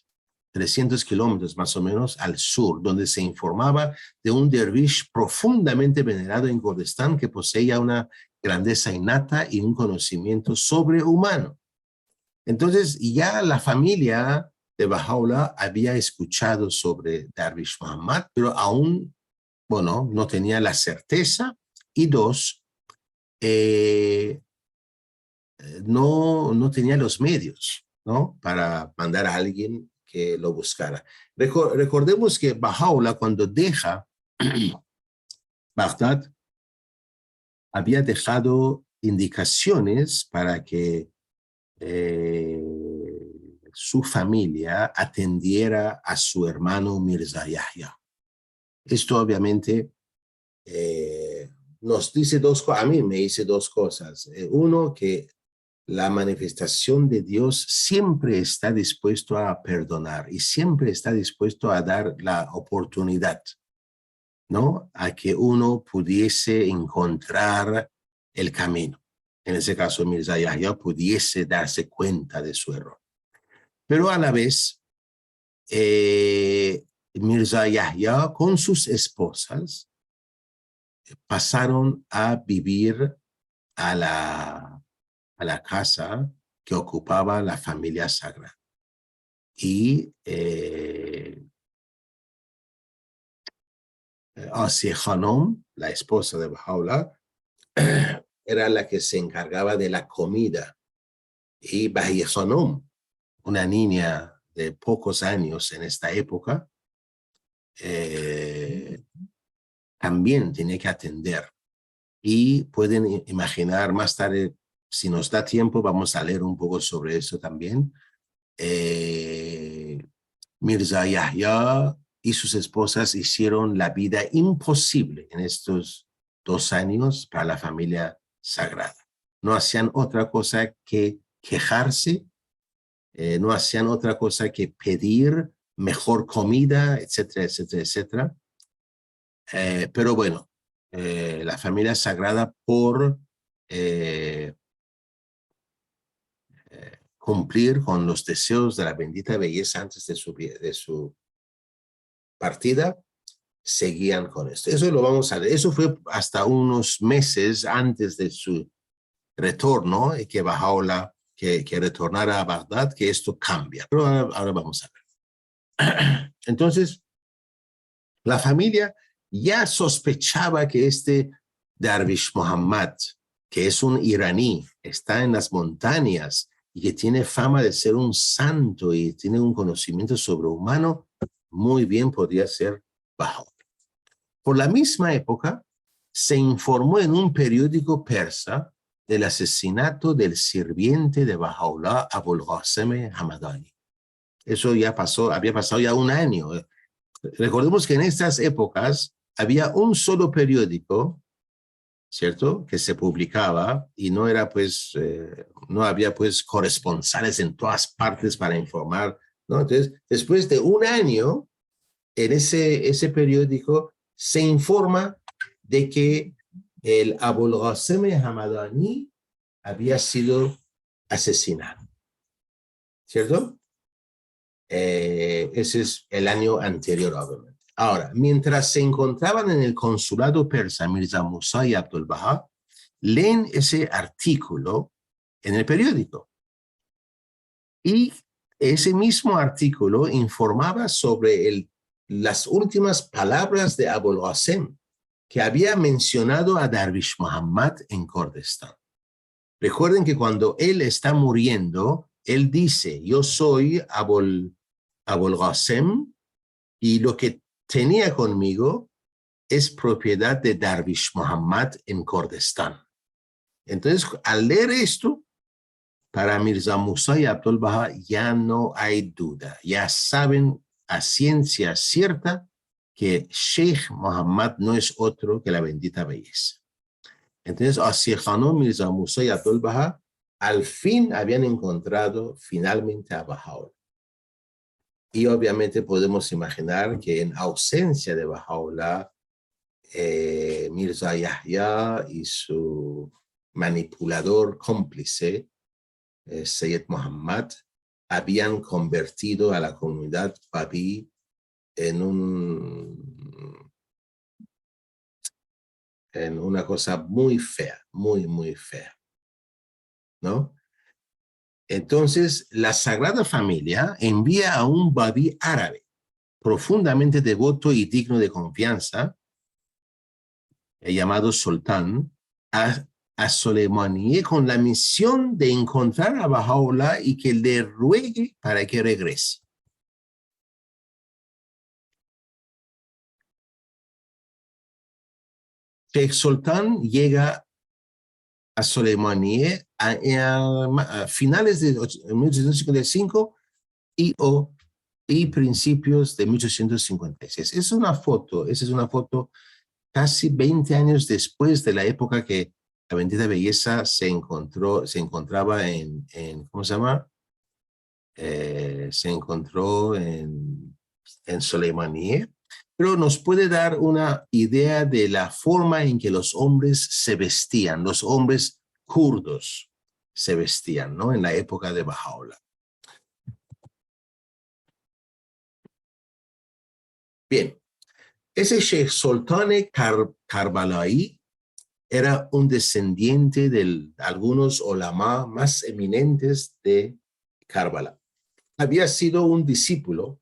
300 kilómetros más o menos al sur, donde se informaba de un dervish profundamente venerado en Kurdistán que poseía una grandeza innata y un conocimiento sobrehumano. Entonces, ya la familia de Baha'u'lláh había escuchado sobre Darwish Muhammad, pero aún, bueno, no tenía la certeza. Y dos, no tenía los medios, ¿no? Para mandar a alguien que lo buscara. Recordemos que Baha'u'lláh, cuando deja Bagdad, había dejado indicaciones para que su familia atendiera a su hermano Mirza Yahya. Esto obviamente nos dice dos cosas, a mí me dice dos cosas. Uno, que la manifestación de Dios siempre está dispuesto a perdonar y siempre está dispuesto a dar la oportunidad, ¿no? A que uno pudiese encontrar el camino. En ese caso, Mirza Yahya pudiese darse cuenta de su error. Pero a la vez, Mirza Yahya con sus esposas pasaron a vivir a a la casa que ocupaba la familia sagrada. Y Asiye Khanum, la esposa de Baha'u'llah, era la que se encargaba de la comida. Y Bahiya Khanum, una niña de pocos años en esta época, también tenía que atender. Y pueden imaginar más tarde, si nos da tiempo, vamos a leer un poco sobre eso también. Mirza Yahya y sus esposas hicieron la vida imposible en estos 2 años para la familia sagrada. No hacían otra cosa que quejarse, no hacían otra cosa que pedir mejor comida, etcétera, etcétera, etcétera. Pero bueno, la familia sagrada por cumplir con los deseos de la bendita belleza antes de su partida, seguían con esto. Eso lo vamos a ver. Eso fue hasta unos meses antes de su retorno, y que Baha'u'llah que retornara a Bagdad, que esto cambia. Pero ahora vamos a ver. Entonces, la familia ya sospechaba que este Darwish Muhammad, que es un iraní, está en las montañas y que tiene fama de ser un santo y tiene un conocimiento sobrehumano, muy bien podría ser Baha'u'llah. Por la misma época, se informó en un periódico persa del asesinato del sirviente de Baha'u'llah, Abul Qasim Hamadani. Eso ya pasó, había pasado ya 1 año. Recordemos que en estas épocas había un solo periódico, ¿cierto?, que se publicaba, y no era pues, no había pues corresponsales en todas partes para informar, ¿no? Entonces, después de 1 año, en ese periódico se informa de que el Abul Qasim Hamadani había sido asesinado, ¿cierto? Ese es el año anterior, obviamente. Ahora, mientras se encontraban en el consulado persa, Mirza Musa y Abdul Baha leen ese artículo en el periódico. Y ese mismo artículo informaba sobre las últimas palabras de Abul Qasim, que había mencionado a Darwish Muhammad en Kurdistán. Recuerden que cuando él está muriendo, él dice: yo soy Abul Qasim y lo que tenía conmigo es propiedad de Darwish Muhammad en Kurdistán. Entonces, al leer esto, para Mirza Musa y Abdul Baha ya no hay duda, ya saben a ciencia cierta que Sheikh Muhammad no es otro que la bendita belleza. Entonces, Asiye Khanum, Mirza Musa y Abdul Baha al fin habían encontrado finalmente a Baha'u'llah. Y obviamente podemos imaginar que en ausencia de Baha'u'llah, Mirza Yahya y su manipulador cómplice, Sayyid Muhammad, habían convertido a la comunidad Babi en una cosa muy fea, muy, muy fea, ¿no? Entonces, la Sagrada Familia envía a un Babi árabe profundamente devoto y digno de confianza, llamado Sultán, a Soleimani con la misión de encontrar a Baha'u'llah y que le ruegue para que regrese. Sheikh Sultán llega a Soleimani a finales de 1855 y principios de 1856. Esa es una foto casi 20 años después de la época que la bendita belleza se encontraba en ¿cómo se llama? Se encontró en Soleimani, pero nos puede dar una idea de la forma en que los hombres se vestían, los hombres kurdos se vestían, ¿no? En la época de Baha'u'llah. Bien, ese Sheikh Sultán Karbalai era un descendiente de algunos ulama más eminentes de Karbala. Había sido un discípulo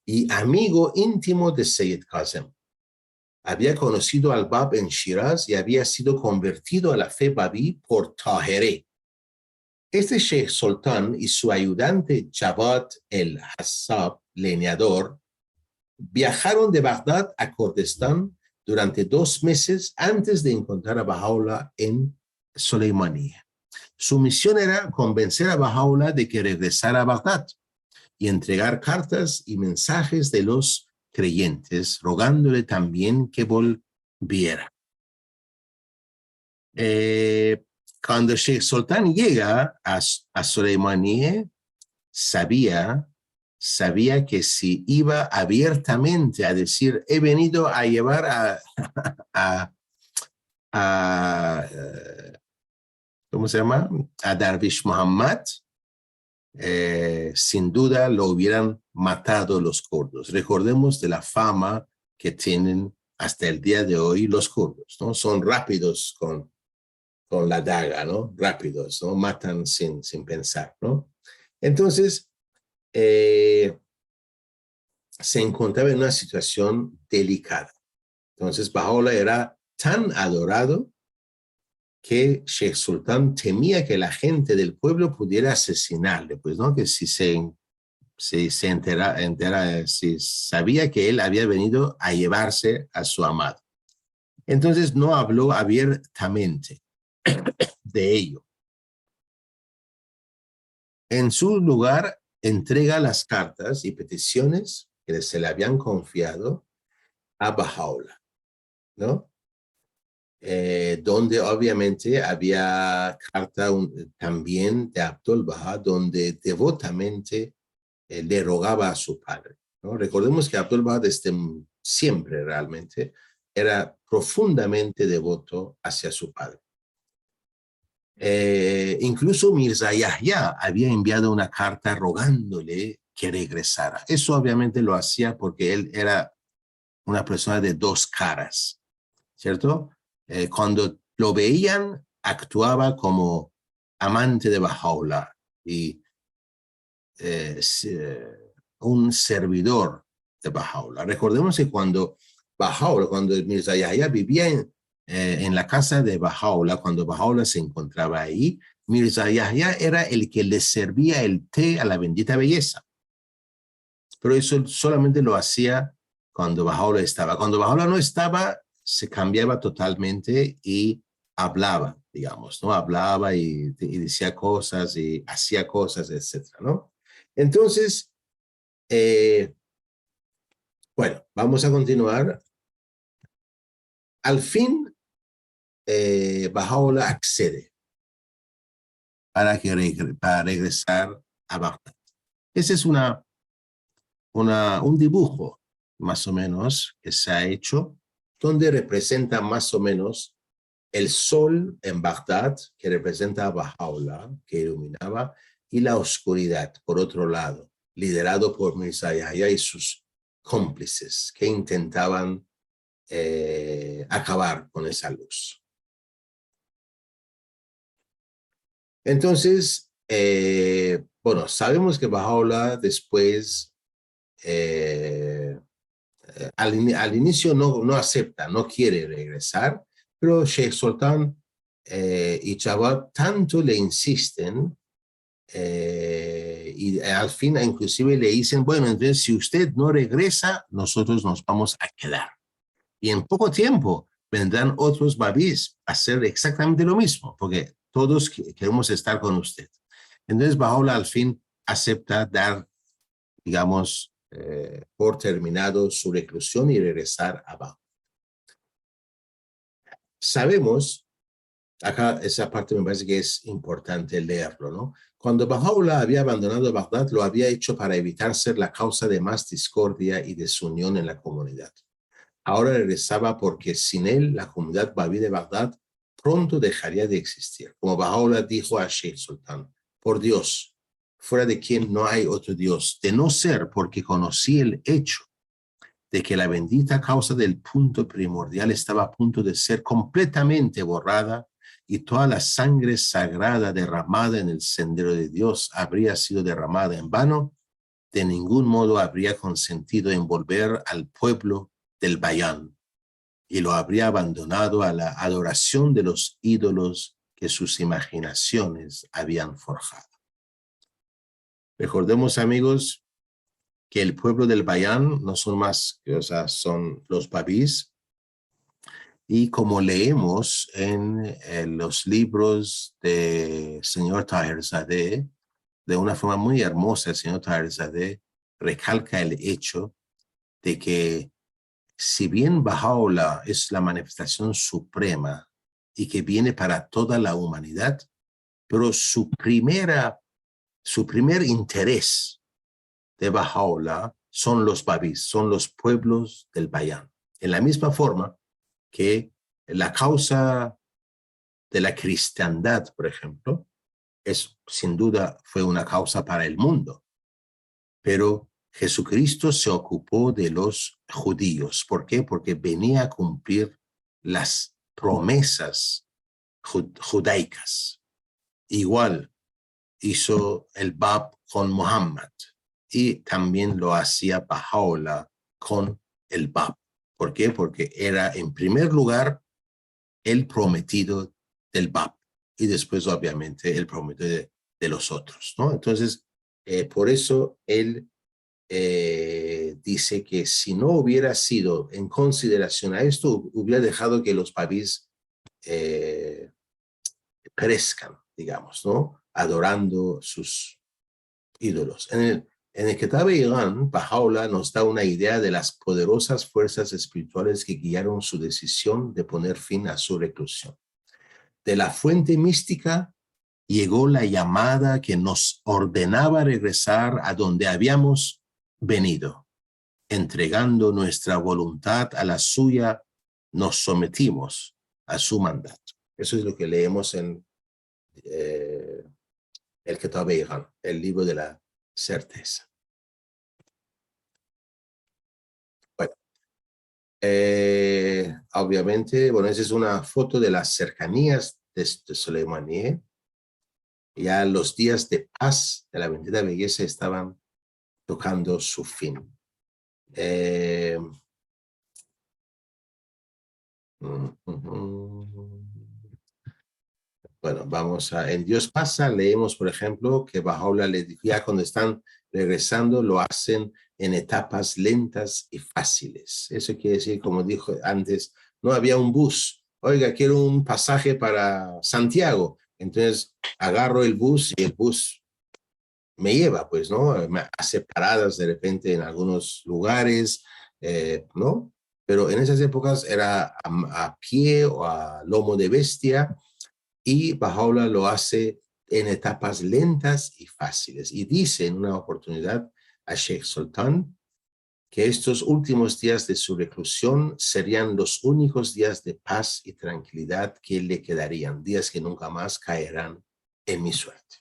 y amigo íntimo de Sayyid Qasem. Había conocido al Bab en Shiraz y había sido convertido a la fe babí por Tahiré. Este Sheikh Sultan y su ayudante Javad el-Hassab, leñador, viajaron de Bagdad a Kurdistán durante 2 meses antes de encontrar a Baha'u'llah en Soleimaniye. Su misión era convencer a Baha'u'llah de que regresara a Bagdad y entregar cartas y mensajes de los creyentes, rogándole también que volviera. Cuando Sheikh Sultan llega a Soleimaniye, sabía que si iba abiertamente a decir, he venido a llevar ¿cómo se llama? A Darwish Muhammad, sin duda lo hubieran matado los kurdos. Recordemos de la fama que tienen hasta el día de hoy los kurdos, ¿no? Son rápidos con la daga, ¿no? Rápidos, ¿no? Matan sin pensar, ¿no? Entonces, se encontraba en una situación delicada. Entonces, Baha'u'llah era tan adorado que Sheikh Sultan temía que la gente del pueblo pudiera asesinarle, pues, ¿no? Que si sabía que él había venido a llevarse a su amado. Entonces, no habló abiertamente de ello. En su lugar, entrega las cartas y peticiones que se le habían confiado a Baha'u'llah, ¿no? Donde obviamente había carta también de Abdul Baha, donde devotamente le rogaba a su padre, ¿no? Recordemos que Abdul Baha desde siempre realmente era profundamente devoto hacia su padre. Incluso Mirza Yahya había enviado una carta rogándole que regresara. Eso obviamente lo hacía porque él era una persona de 2 caras, ¿cierto? Cuando lo veían, actuaba como amante de Baha'u'llah y un servidor de Baha'u'llah. Recordemos que cuando Mirza Yahya vivía en la casa de Baha'u'llah, cuando Baha'u'llah se encontraba ahí, Mirza Yahya era el que le servía el té a la bendita belleza. Pero eso solamente lo hacía cuando Baha'u'llah estaba. Cuando Baha'u'llah no estaba, se cambiaba totalmente y hablaba, digamos, ¿no? Hablaba y decía cosas y hacía cosas, etcétera, ¿no? Entonces, bueno, vamos a continuar. Al fin, Baha'u'llah accede para regresar a Bagdad. Ese es un dibujo, más o menos, que se ha hecho, donde representa más o menos el sol en Bagdad, que representa a Baha'u'llah, que iluminaba, y la oscuridad, por otro lado, liderado por Mirza Yahya y sus cómplices, que intentaban acabar con esa luz. Entonces, bueno, sabemos que Baha'u'llah después, al inicio no acepta, no quiere regresar, pero Sheikh Sultan y Javad tanto le insisten y al fin inclusive le dicen, bueno, entonces si usted no regresa, nosotros nos vamos a quedar. Y en poco tiempo vendrán otros babís a hacer exactamente lo mismo, porque todos queremos estar con usted. Entonces Baha'u'llah al fin acepta dar, digamos, por terminado su reclusión y regresar a Bagdad. Sabemos, acá esa parte me parece que es importante leerlo, ¿no? Cuando Baha'u'llah había abandonado Bagdad, lo había hecho para evitar ser la causa de más discordia y desunión en la comunidad. Ahora regresaba porque sin él la comunidad babí de Bagdad pronto dejaría de existir. Como Baha'u'llah dijo a Sheikh Sultan, por Dios, fuera de quien no hay otro Dios, de no ser porque conocí el hecho de que la bendita causa del punto primordial estaba a punto de ser completamente borrada y toda la sangre sagrada derramada en el sendero de Dios habría sido derramada en vano, de ningún modo habría consentido en volver al pueblo del Bayán y lo habría abandonado a la adoración de los ídolos que sus imaginaciones habían forjado. Recordemos, amigos, que el pueblo del Bayán no son más, o sea, son los babís, y como leemos en los libros de señor Taherzadeh, de una forma muy hermosa, el señor Taherzadeh recalca el hecho de que si bien Baha'u'lláh es la manifestación suprema y que viene para toda la humanidad, pero su primer interés de Baha'u'lláh son los babís, son los pueblos del Bayán. En la misma forma que la causa de la cristiandad, por ejemplo, sin duda fue una causa para el mundo, pero Jesucristo se ocupó de los judíos. ¿Por qué? Porque venía a cumplir las promesas judaicas. Igual hizo el Bab con Muhammad y también lo hacía Baha'u'lláh con el Bab. ¿Por qué? Porque era en primer lugar el prometido del Bab y después obviamente el prometido de los otros, ¿no? Entonces, por eso él dice que si no hubiera sido en consideración a esto, hubiera dejado que los babís perezcan, digamos, ¿no? Adorando sus ídolos. En el Kitab-e-Iqan, Baha'u'lláh nos da una idea de las poderosas fuerzas espirituales que guiaron su decisión de poner fin a su reclusión. De la fuente mística llegó la llamada que nos ordenaba regresar a donde habíamos venido. Entregando nuestra voluntad a la suya, nos sometimos a su mandato. Eso es lo que leemos en el Kitab-e-Iqan, el libro de la certeza. Bueno, obviamente, bueno, esa es una foto de las cercanías de Soleimani. Ya los días de paz de la bendita belleza estaban tocando su fin. Bueno, vamos en Dios pasa, leemos, por ejemplo, que Baha'u'lláh les decía cuando están regresando, lo hacen en etapas lentas y fáciles. Eso quiere decir, como dijo antes, no había un bus. Oiga, quiero un pasaje para Santiago. Entonces agarro el bus y el bus me lleva, pues, ¿no? Me hace paradas de repente en algunos lugares, ¿no? Pero en esas épocas era a pie o a lomo de bestia, y Baha'u'lláh lo hace en etapas lentas y fáciles. Y dice en una oportunidad a Sheikh Sultan que estos últimos días de su reclusión serían los únicos días de paz y tranquilidad que le quedarían, días que nunca más caerán en mi suerte.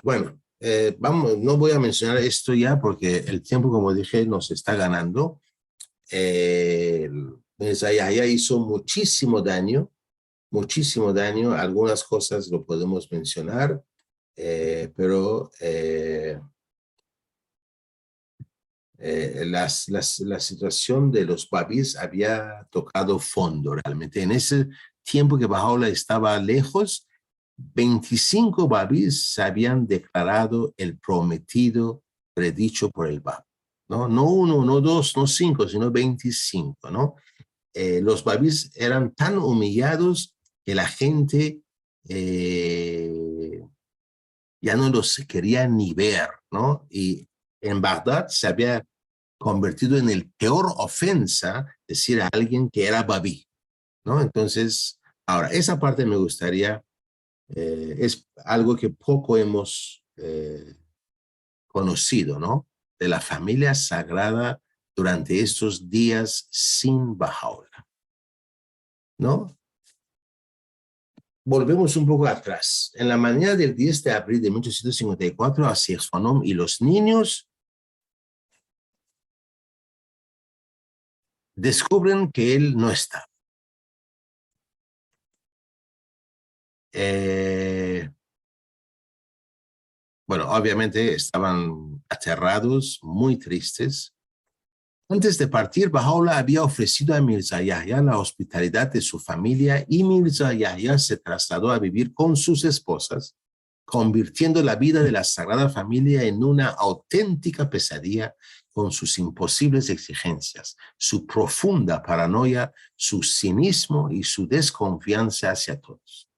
Bueno, vamos, no voy a mencionar esto ya porque el tiempo, como dije, nos está ganando. Yahya hizo muchísimo daño. Algunas cosas lo podemos mencionar, pero la situación de los babís había tocado fondo realmente. En ese tiempo que Baha'u'lláh estaba lejos, 25 babís se habían declarado el prometido predicho por el Bab. No uno, no dos, no cinco, sino 25, ¿no? Los babís eran tan humillados que la gente ya no los quería ni ver, ¿no? Y en Bagdad se había convertido en el peor ofensa decir a alguien que era babí, ¿no? Entonces, ahora, esa parte me gustaría, es algo que poco hemos conocido, ¿no? De la familia sagrada durante estos días sin Baha'u'lláh, ¿no? Volvemos un poco atrás. En la mañana del 10 de abril de 1854, Asir Sonom y los niños descubren que él no está. Bueno, obviamente estaban aterrados, muy tristes. Antes de partir, Baha'u'llah había ofrecido a Mirza Yahya la hospitalidad de su familia y Mirza Yahya se trasladó a vivir con sus esposas, convirtiendo la vida de la Sagrada Familia en una auténtica pesadilla con sus imposibles exigencias, su profunda paranoia, su cinismo y su desconfianza hacia todos.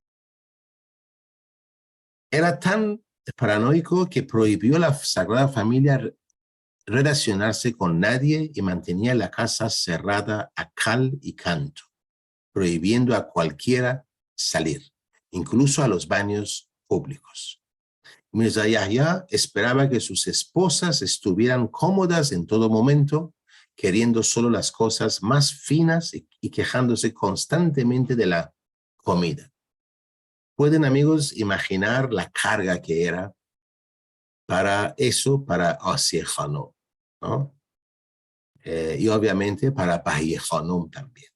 Era tan paranoico que prohibió a la Sagrada Familia relacionarse con nadie y mantenía la casa cerrada a cal y canto, prohibiendo a cualquiera salir, incluso a los baños públicos. Mirza Yahya esperaba que sus esposas estuvieran cómodas en todo momento, queriendo solo las cosas más finas y quejándose constantemente de la comida. Pueden, amigos, imaginar la carga que era para eso, para Asiye Khanum, ¿no? Y obviamente para Bahiye Khanum también.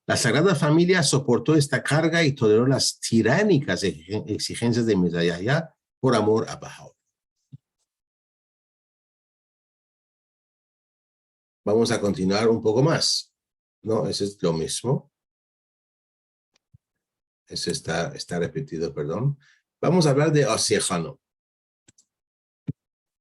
La Sagrada Familia soportó esta carga y toleró las tiránicas exigencias de Mirza Yahya por amor a Baha'u'llah. Vamos a continuar un poco más, ¿no? Eso es lo mismo. Eso está repetido, perdón. Vamos a hablar de Asiye Khanum.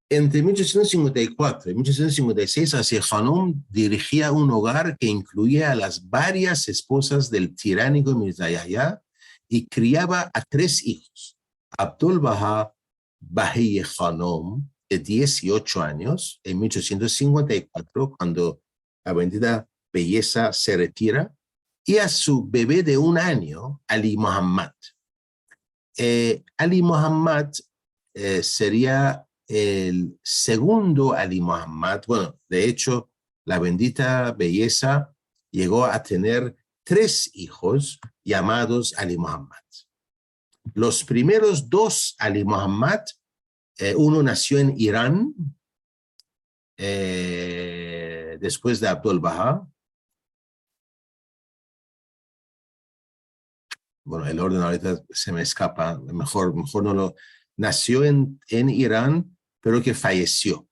Entre 1854 y 1856, Asiye Khanum dirigía un hogar que incluía a las varias esposas del tiránico Mirza Yahya y criaba a 3 hijos. Abdul Baha Bahiye Khanum, de 18 años, en 1854, cuando la bendita belleza se retira, y a su bebé de 1 año, Ali Muhammad. Ali Muhammad sería el segundo Ali Muhammad. Bueno, de hecho, la bendita belleza llegó a tener 3 hijos llamados Ali Muhammad. Los primeros 2 Ali Muhammad, uno nació en Irán, después de Abdul Baha. Bueno, el orden ahorita se me escapa, mejor no lo... Nació en Irán, pero que falleció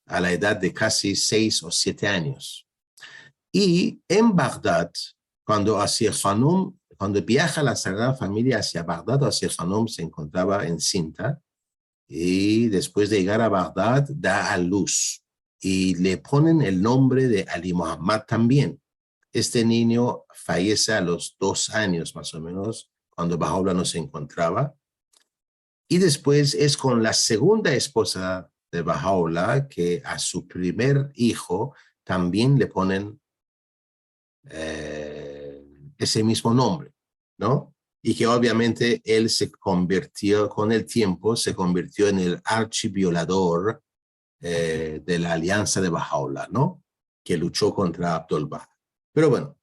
a la edad de casi 6 o 7 años. Y en Bagdad, cuando viaja la Sagrada Familia hacia Bagdad, Asiye Khanum se encontraba encinta y después de llegar a Bagdad da a luz y le ponen el nombre de Ali Muhammad también. Este niño fallece a los 2 años más o menos, cuando Baha'u'llah no se encontraba. Y después es con la segunda esposa de Baha'u'llah que a su primer hijo también le ponen ese mismo nombre, ¿no? Y que obviamente él se convirtió, con el tiempo, se convirtió en el archiviolador de la alianza de Baha'u'llah, ¿no? Que luchó contra Abdul Baha. Pero bueno,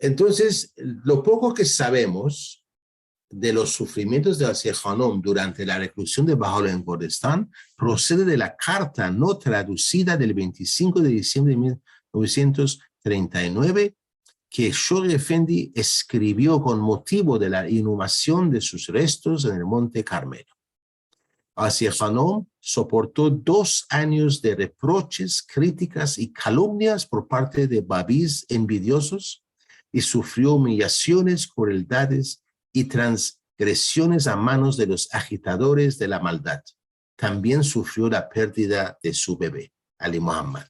entonces, lo poco que sabemos de los sufrimientos de Asiye Khanum durante la reclusión de Baha'u'llah en Kurdistán procede de la carta no traducida del 25 de diciembre de 1939 que Shoghi Effendi escribió con motivo de la inhumación de sus restos en el Monte Carmelo. Asiye Khanum soportó 2 años de reproches, críticas y calumnias por parte de babís envidiosos y sufrió humillaciones, crueldades y transgresiones a manos de los agitadores de la maldad. También sufrió la pérdida de su bebé, Ali Muhammad.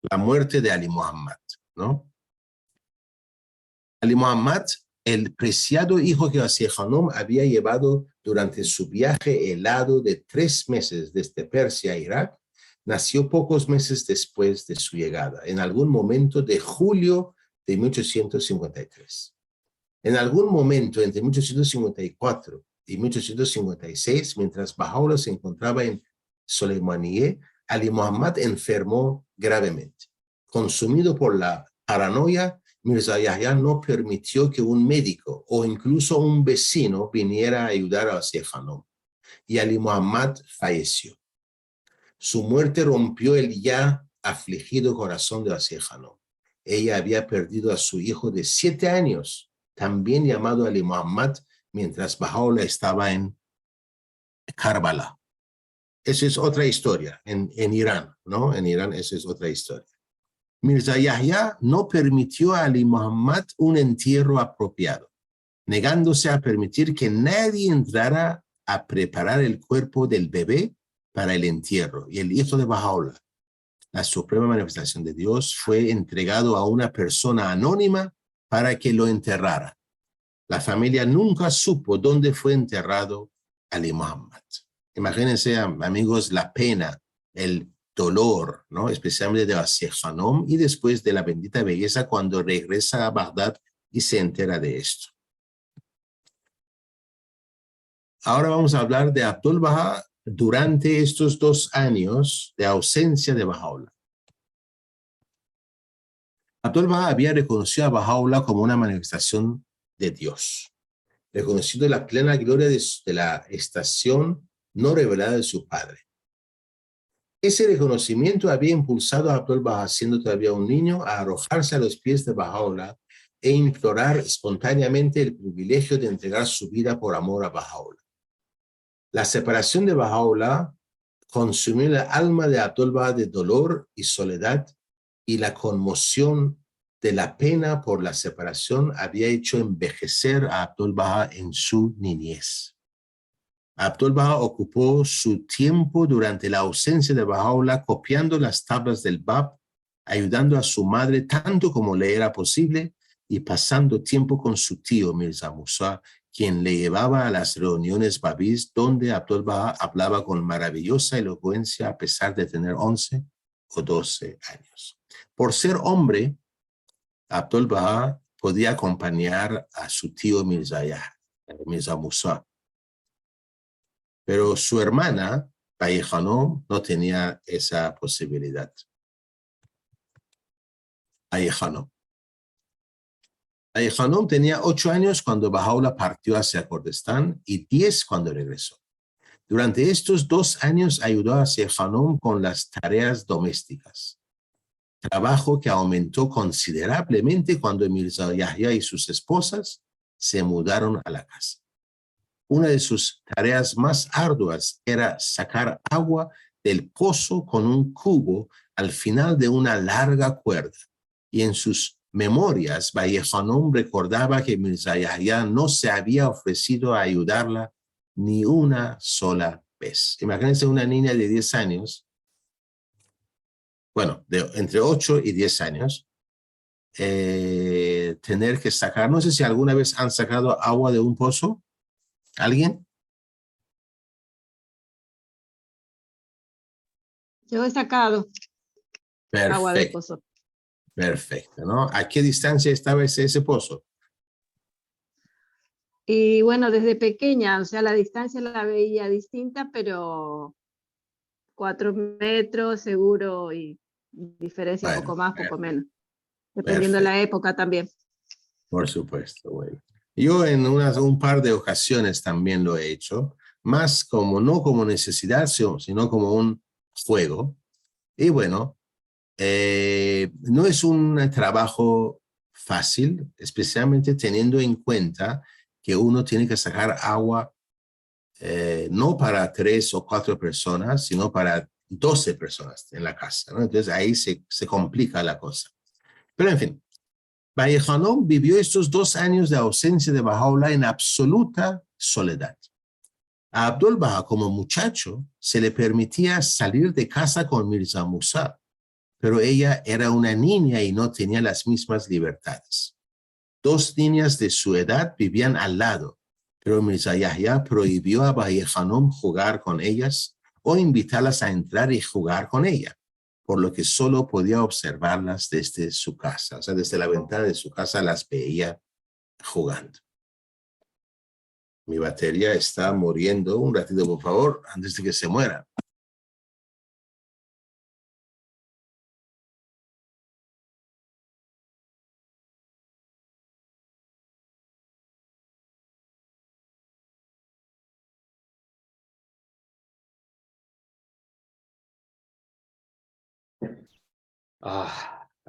La muerte de Ali Muhammad, ¿no? Ali Muhammad, el preciado hijo que Asiye Khanum había llevado durante su viaje helado de 3 meses desde Persia a Irak, nació pocos meses después de su llegada, en algún momento de julio de 1853. En algún momento entre 1854 y 1856, mientras Baha'u'llah se encontraba en Soleimaniye, Ali Muhammad enfermó gravemente. Consumido por la paranoia Mirza Yahya no permitió que un médico o incluso un vecino viniera a ayudar a Wazir Khanum, y Ali Muhammad falleció. Su muerte rompió el ya afligido corazón de Wazir Khanum. Ella había perdido a su hijo de 7 años, también llamado Ali Muhammad, mientras Baha'u'llah estaba en Karbala. Esa es otra historia en Irán, ¿no? En Irán esa es otra historia. Mirza Yahya no permitió a Ali Muhammad un entierro apropiado, negándose a permitir que nadie entrara a preparar el cuerpo del bebé para el entierro. Y el hijo de Baha'u'llah, la suprema manifestación de Dios, fue entregado a una persona anónima para que lo enterrara. La familia nunca supo dónde fue enterrado Ali Muhammad. Imagínense, amigos, la pena, el dolor, ¿no? Especialmente de Wazir Khanum y después de la bendita belleza cuando regresa a Bagdad y se entera de esto. Ahora vamos a hablar de Abdul Baha durante estos 2 años de ausencia de Baha'u'llah. Abdul Baha había reconocido a Baha'u'llah como una manifestación de Dios, reconocido la plena gloria de la estación no revelada de su padre. Ese reconocimiento había impulsado a Abdul Baha, siendo todavía un niño, a arrojarse a los pies de Baha'u'llah e implorar espontáneamente el privilegio de entregar su vida por amor a Baha'u'llah. La separación de Baha'u'llah consumió el alma de Abdul Baha de dolor y soledad, y la conmoción de la pena por la separación había hecho envejecer a Abdul Baha en su niñez. Abdul Baha ocupó su tiempo durante la ausencia de Baha'u'llah copiando las tablas del Bab, ayudando a su madre tanto como le era posible y pasando tiempo con su tío Mirza Musa, quien le llevaba a las reuniones babís donde Abdul Baha hablaba con maravillosa elocuencia a pesar de tener 11 o 12 años. Por ser hombre, Abdul Baha podía acompañar a su tío Mirza Musa. Pero su hermana, Bayi Khanum, no tenía esa posibilidad. Bayi Khanum tenía 8 años cuando Baha'u'llah partió hacia Kurdistán y 10 cuando regresó. Durante estos 2 años ayudó a Wazir Khanum con las tareas domésticas, trabajo que aumentó considerablemente cuando Mirza Yahya y sus esposas se mudaron a la casa. Una de sus tareas más arduas era sacar agua del pozo con un cubo al final de una larga cuerda. Y en sus memorias, Bayi Khanum recordaba que Mirza Yahya no se había ofrecido a ayudarla ni una sola vez. Imagínense una niña de 10 años, bueno, entre 8 y 10 años, tener que sacar, no sé si alguna vez han sacado agua de un pozo. ¿Alguien? Yo he sacado agua del pozo. Perfecto, ¿no? ¿A qué distancia estaba ese pozo? Y bueno, desde pequeña, o sea, la distancia la veía distinta, pero 4 metros seguro y diferencia Bueno, poco más, poco menos. Dependiendo de la época también. Por supuesto, bueno. Yo en un par de ocasiones también lo he hecho, más como, no como necesidad, sino como un juego. Y bueno, no es un trabajo fácil, especialmente teniendo en cuenta que uno tiene que sacar agua no para 3 o 4 personas, sino para 12 personas en la casa, ¿no? Entonces ahí se complica la cosa. Pero en fin, Bayi Khanum vivió estos 2 años de ausencia de Baha'u'llah en absoluta soledad. A Abdul Baha, como muchacho, se le permitía salir de casa con Mirza Musa, pero ella era una niña y no tenía las mismas libertades. 2 niñas de su edad vivían al lado, pero Mirza Yahya prohibió a Bayi Khanum jugar con ellas o invitarlas a entrar y jugar con ella, por lo que solo podía observarlas desde su casa, o sea, desde la ventana de su casa las veía jugando. Mi batería está muriendo. Un ratito, por favor, antes de que se muera.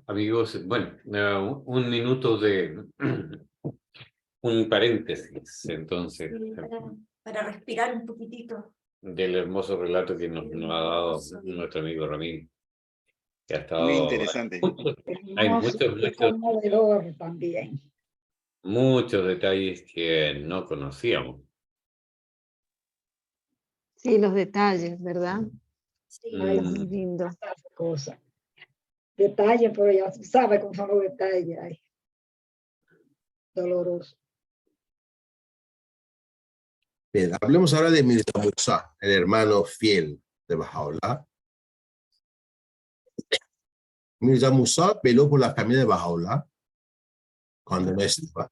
Amigos, bueno, un minuto de un paréntesis, entonces, Sí, para respirar un poquitito. del hermoso relato que nos ha dado nuestro amigo Ramiro, que ha Muy estado... interesante. Hay Hermoso y muchos, conmovedor también. muchos detalles que no conocíamos. Sí, los detalles, ¿verdad? Sí. Ay, Muy lindo. tantas cosas. Detalles, pero ya se sabe cómo son los detalles. Ay, doloroso. Bien, hablemos ahora de Mirza Musa, el hermano fiel de Baha'u'lláh. Mirza Musa veló por la familia de Baha'u'lláh cuando no estaba.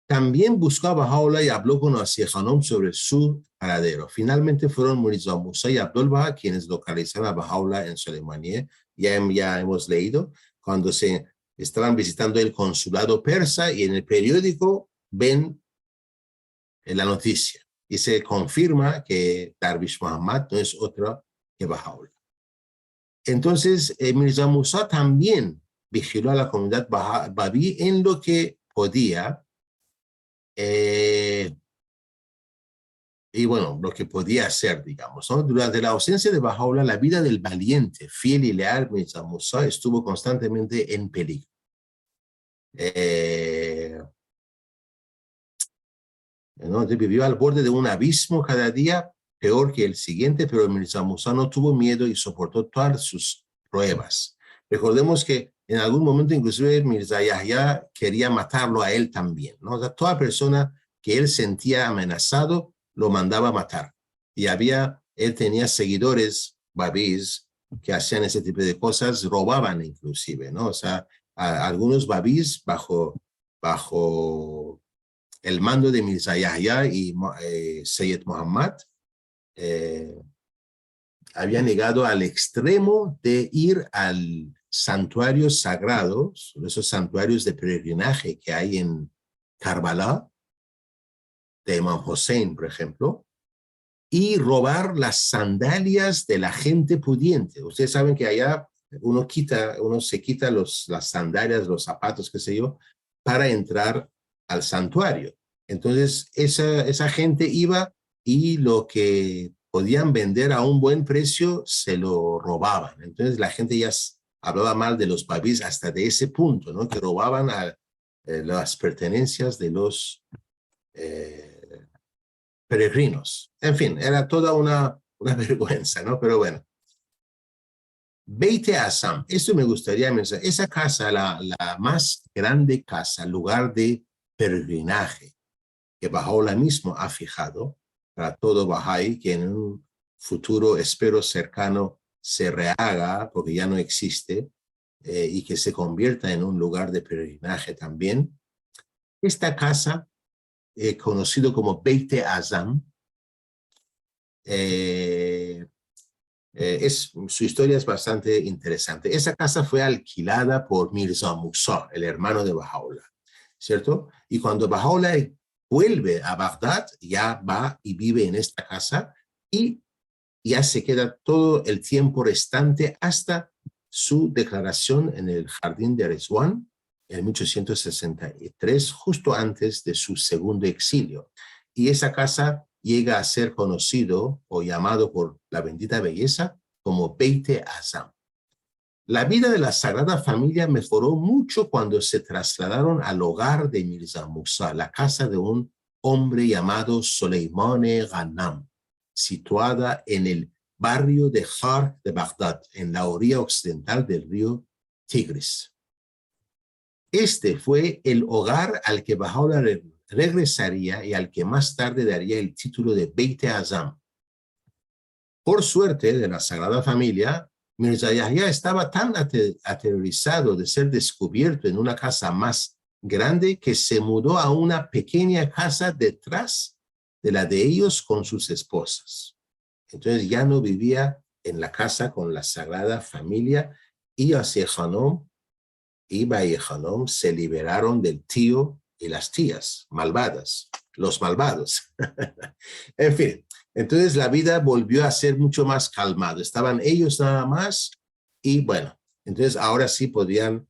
También buscó a Baha'u'lláh y habló con Asiya Khanom sobre su paradero. Finalmente fueron Mirza Musa y Abdul Baha quienes localizaron a Baha'u'lláh en Soleimaniye. Ya hemos leído cuando se estaban visitando el consulado persa y en el periódico ven la noticia y se confirma que Darwish Muhammad no es otro que Baha'u'lláh. Entonces, Mirza Musa también vigiló a la comunidad Babi en lo que podía, y bueno, lo que podía hacer, digamos, ¿no? Durante la ausencia de Baha'u'lláh, la vida del valiente, fiel y leal Mirza Musa estuvo constantemente en peligro. ¿No? Vivió al borde de un abismo cada día, peor que el siguiente, pero Mirza Musa no tuvo miedo y soportó todas sus pruebas. Recordemos que en algún momento inclusive Mirza Yahya quería matarlo a él también, ¿no? O sea, toda persona que él sentía amenazado lo mandaba a matar. Y él tenía seguidores babís que hacían ese tipo de cosas, robaban inclusive, ¿no? O sea, algunos babís bajo el mando de Mirza Yahya y Sayyid Muhammad había llegado al extremo de ir al santuario sagrado, esos santuarios de peregrinaje que hay en Karbala, de Imam Hussein, por ejemplo, y robar las sandalias de la gente pudiente. Ustedes saben que allá uno se quita las sandalias, los zapatos, qué sé yo, para entrar al santuario. Entonces, esa gente iba y lo que podían vender a un buen precio, se lo robaban. Entonces, la gente ya hablaba mal de los babís hasta de ese punto, ¿no? Que robaban las pertenencias de los peregrinos. En fin, era toda una vergüenza, ¿no? Pero bueno. Beit Azam, esto me gustaría mencionar, esa casa, la más grande casa, lugar de peregrinaje, que Baha'u'lláh mismo ha fijado para todo Baha'i, que en un futuro, espero cercano, se rehaga, porque ya no existe, y que se convierta en un lugar de peregrinaje también. Esta casa, conocido como Beit Azam, su historia es bastante interesante. Esa casa fue alquilada por Mirza Musa, el hermano de Baha'u'lláh, ¿cierto? Y cuando Baha'u'lláh vuelve a Bagdad, ya va y vive en esta casa y ya se queda todo el tiempo restante hasta su declaración en el jardín de Rizwan en 1863, justo antes de su segundo exilio. Y esa casa llega a ser conocido o llamado por la bendita belleza como Beit Azam. La vida de la Sagrada Familia mejoró mucho cuando se trasladaron al hogar de Mirza Musa, la casa de un hombre llamado Soleimane Ghanam, situada en el barrio de Khar de Bagdad, en la orilla occidental del río Tigris. Este fue el hogar al que Baha'u'lláh regresaría y al que más tarde daría el título de Beit Azam. Por suerte de la Sagrada Familia, Mirza Yahya estaba tan aterrorizado de ser descubierto en una casa más grande que se mudó a una pequeña casa detrás de la de ellos con sus esposas. Entonces ya no vivía en la casa con la Sagrada Familia y Asiya Khanom y Baye Khanom se liberaron del tío y las tías malvadas, los malvados. En fin, entonces la vida volvió a ser mucho más calmada. Estaban ellos nada más y bueno, Entonces ahora sí podían,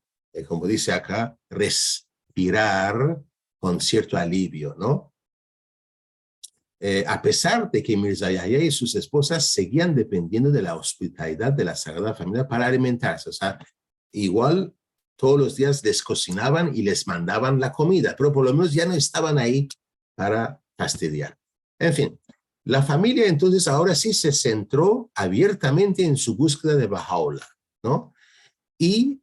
como dice acá, respirar con cierto alivio, ¿no? A pesar de que Mirza Yahya y sus esposas seguían dependiendo de la hospitalidad de la Sagrada Familia para alimentarse. O sea, igual todos los días les cocinaban y les mandaban la comida, pero por lo menos ya no estaban ahí para fastidiar. En fin, la familia entonces ahora sí se centró abiertamente en su búsqueda de Baha'u'lláh, ¿no? Y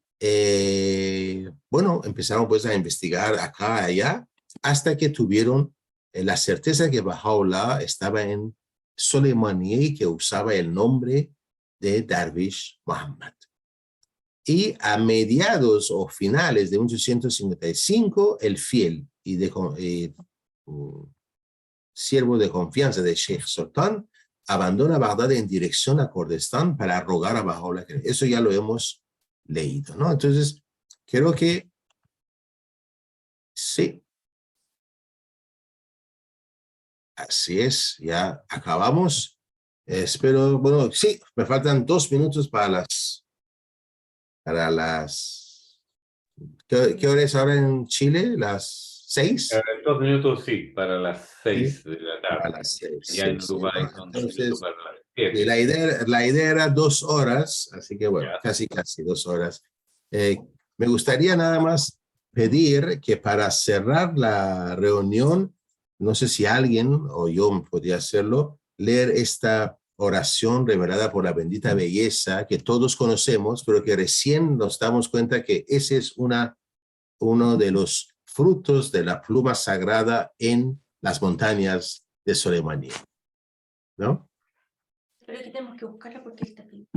bueno, empezaron pues a investigar acá, allá, hasta que tuvieron la certeza que Baha'u'lláh estaba en Soleimani y que usaba el nombre de Darwish Muhammad. Y a mediados o finales de 1855, el fiel y siervo de confianza de Sheikh Sultan abandona Bagdad en dirección a Kurdistán para rogar a Baha'u'lláh. Eso ya lo hemos leído, ¿no? Entonces, creo que sí. Así es, ya acabamos. Espero, bueno, sí, me faltan 2 minutos para las, ¿qué hora es ahora en Chile? ¿Las 6? 2 minutos, sí, para las 6 Sí, de la para tarde. las 6. Ya en Sí, Uruguay ¿no? son 2 minutos Entonces, para las 7. la idea era 2 horas, así que bueno, Ya. casi 2 horas. Me gustaría nada más pedir que para cerrar la reunión, no sé si alguien o yo podría hacerlo, leer esta oración revelada por la bendita belleza que todos conocemos, pero que recién nos damos cuenta que ese es uno de los frutos de la pluma sagrada en las montañas de Soleimani, ¿no? Pero que tenemos que buscarla porque está aquí.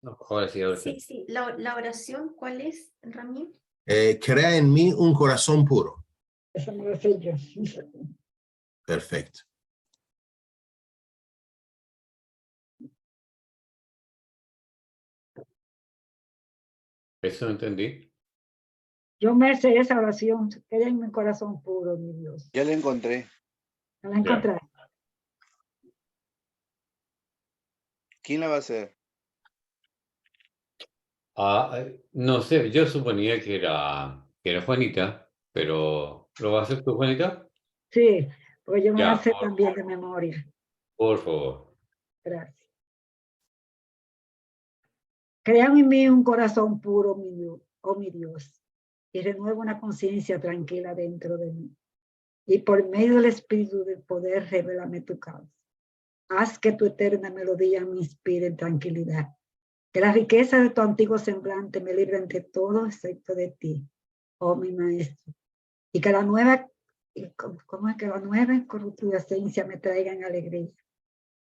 No, ahora sí, ahora sí. Sí, la oración, ¿cuál es, Ramín? Crea en mí un corazón puro. Esa me lo sé yo. Perfecto. Eso no entendí. Yo me sé esa oración, queda en mi corazón puro, mi Dios. Ya la encontré. ¿No la encontré? ¿Quién la va a hacer? No sé, yo suponía que era Juanita, pero ¿lo va a hacer tú, Juanita? Sí, pues yo me la Ya, sé también de memoria. por favor. Gracias. Crea en mí un corazón puro, oh mi Dios, y renueva una conciencia tranquila dentro de mí. Y por medio del Espíritu del poder, revélame tu causa. Haz que tu eterna melodía me inspire en tranquilidad. Que la riqueza de tu antiguo semblante me libre de todo excepto de ti, oh mi maestro. Y que la nueva, ¿cómo es que la nueva incorruptible esencia me traiga en alegría?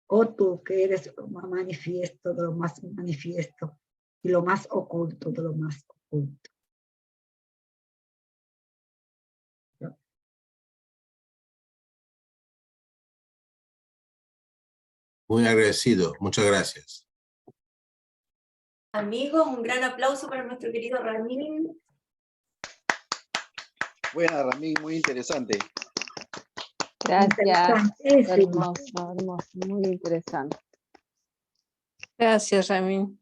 Oh tú que eres lo más manifiesto de lo más manifiesto y lo más oculto de lo más oculto. Muy agradecido. Muchas gracias. Amigos, un gran aplauso para nuestro querido Ramín. Buena, Ramín, muy interesante. Gracias. Interesantísimo. Hermoso, hermoso, muy interesante. Gracias, Ramín.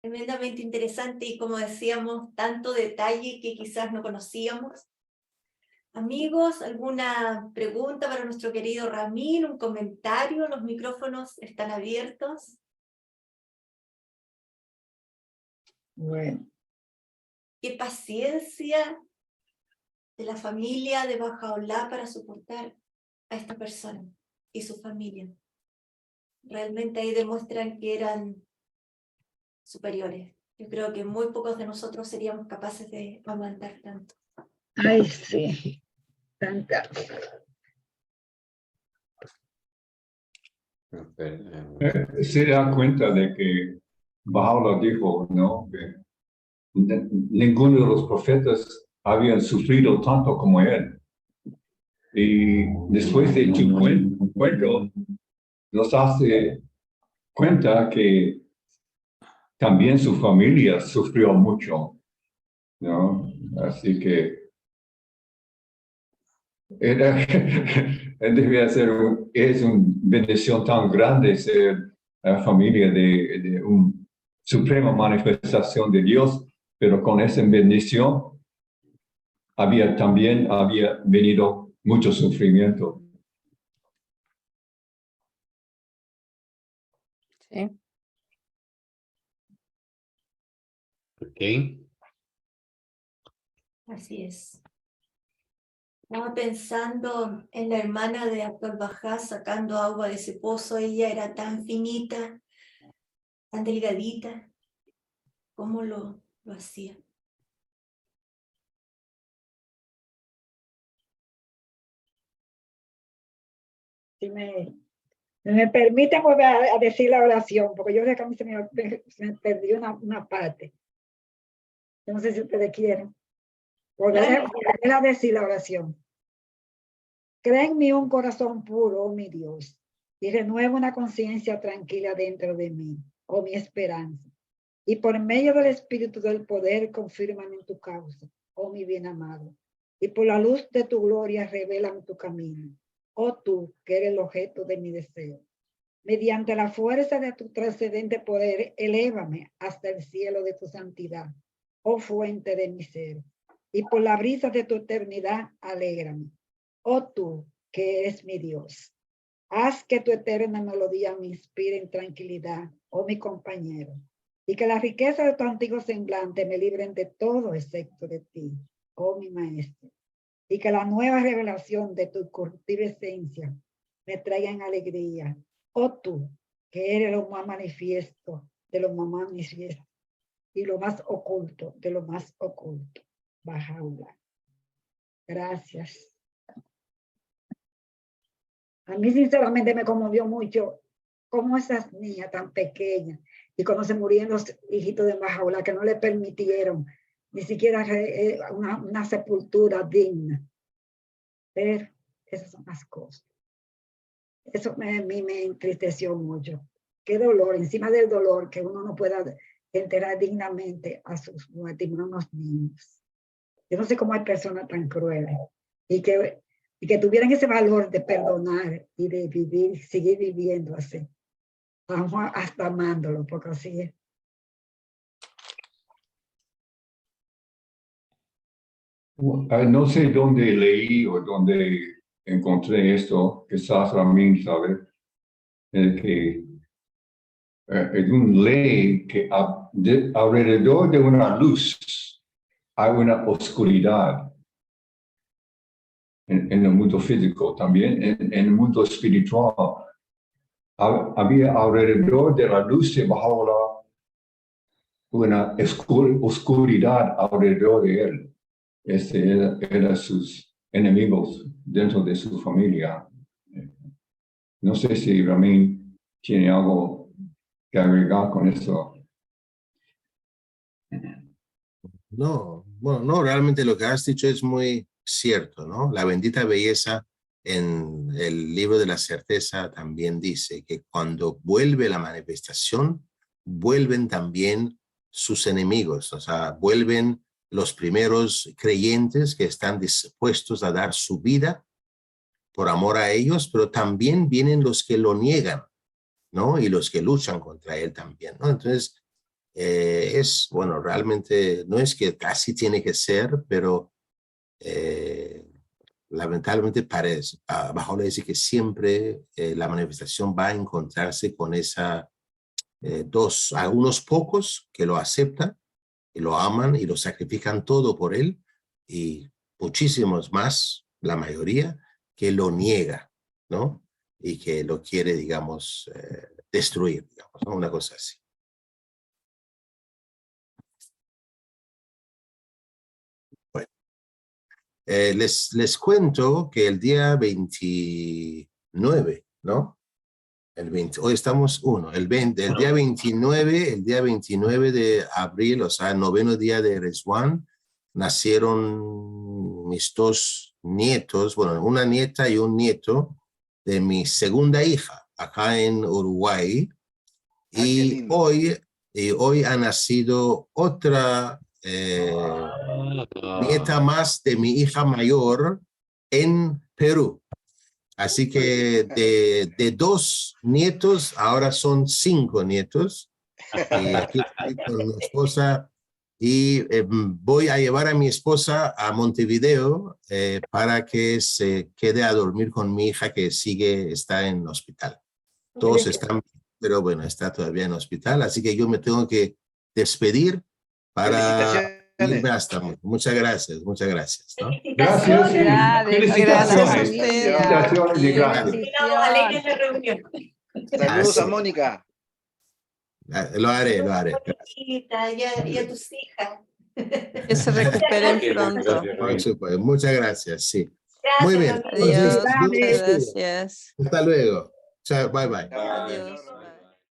Tremendamente interesante y como decíamos, tanto detalle que quizás no conocíamos. Amigos, ¿alguna pregunta para nuestro querido Ramín? ¿Un comentario? Los micrófonos están abiertos. Bueno, Qué paciencia de la familia de Baha'u'lláh para soportar a esta persona y su familia. Realmente ahí demuestran que eran superiores. Yo creo que muy pocos de nosotros seríamos capaces de aguantar tanto. ay, sí. Tanta. Se da cuenta de que Baha'u'lláh dijo, ¿no? Que ninguno de los profetas habían sufrido tanto como él. Y después de tu cuento, nos hace cuenta que también su familia sufrió mucho, ¿no? Así que debía ser es una bendición tan grande ser familia de una suprema manifestación de Dios, pero con esa bendición había venido mucho sufrimiento. Sí. Ok. Así es. Estaba pensando en la hermana de Abdul Bahá sacando agua de ese pozo. Ella era tan finita, tan delgadita. ¿Cómo lo hacía? Si me permiten volver a decir la oración, porque yo sé que a mí se me perdió una parte. Yo no sé si ustedes quieren. Volver a decir la oración. Crea en mí un corazón puro, oh mi Dios, y renueva una conciencia tranquila dentro de mí, oh mi esperanza. Y por medio del Espíritu del poder, confírmame en tu causa, oh mi bien amado. Y por la luz de tu gloria, revélame tu camino, oh tú, que eres el objeto de mi deseo. Mediante la fuerza de tu trascendente poder, elévame hasta el cielo de tu santidad, oh fuente de mi ser. Y por la brisa de tu eternidad, alégrame. Oh tú, que eres mi Dios, haz que tu eterna melodía me inspire en tranquilidad, oh mi compañero, y que la riqueza de tu antiguo semblante me libren de todo excepto de ti, oh mi maestro, y que la nueva revelación de tu incorruptible esencia me traigan alegría, oh tú, que eres lo más manifiesto de lo más manifiesto, y lo más oculto de lo más oculto. Bahá'u'lláh. Gracias. A mí sinceramente me conmovió mucho cómo esas niñas tan pequeñas y cuando se murieron los hijitos de Bahá'u'lláh que no le permitieron ni siquiera una sepultura digna. Pero esas son las cosas. Eso a mí me entristeció mucho. Qué dolor, encima del dolor que uno no pueda enterrar dignamente a sus muertos, unos niños. Yo no sé cómo hay personas tan crueles y que tuvieran ese valor de perdonar y de vivir, seguir viviendo así. Vamos hasta amándolo, porque así es. No sé dónde leí o dónde encontré esto, quizás Ramín sabe, que es una ley que alrededor de una luz hay una oscuridad. En el mundo físico, también en el mundo espiritual. Había alrededor de la luz de Bahá'u'lláh una oscuridad alrededor de él. Eran sus enemigos dentro de su familia. No sé si Ramín tiene algo que agregar con eso. No, bueno, no, realmente lo que has dicho es muy cierto, ¿no? La bendita belleza en el libro de la certeza también dice que cuando vuelve la manifestación, vuelven también sus enemigos, o sea, vuelven los primeros creyentes que están dispuestos a dar su vida por amor a ellos, pero también vienen los que lo niegan, ¿no? Y los que luchan contra él también, ¿no? Entonces, bueno, realmente no es que casi tiene que ser, pero lamentablemente parece, Bahá'u'lláh dice que siempre la manifestación va a encontrarse con esa algunos pocos que lo aceptan y lo aman y lo sacrifican todo por él, y muchísimos más, la mayoría, que lo niega, ¿no? Y que lo quiere, digamos, destruir, digamos, ¿no? Una cosa así. Bueno, les cuento que el día 29, ¿no? Hoy estamos el día 29 de abril, o sea, el 9º día de Rizwan, nacieron mis 2 nietos, bueno, una nieta y un nieto de mi segunda hija, acá en Uruguay. Y hoy ha nacido otra nieta más de mi hija mayor en Perú. Así que de 2 nietos, ahora son 5 nietos. Y aquí estoy con mi esposa y voy a llevar a mi esposa a Montevideo para que se quede a dormir con mi hija que está en el hospital. Todos están, pero bueno, está todavía en el hospital, así que yo me tengo que despedir para irme hasta. Muchas gracias, ¿no? Gracias. Gracias a usted. Felicitaciones y gracias. Alegres de reunión. Saludos a Mónica. Lo haré. Y a tus hijas. Que se recuperen pronto. Muchas gracias, sí. Gracias, Muy bien. Adiós, Entonces, muchas gracias. hasta luego. Chao, bye. Adiós.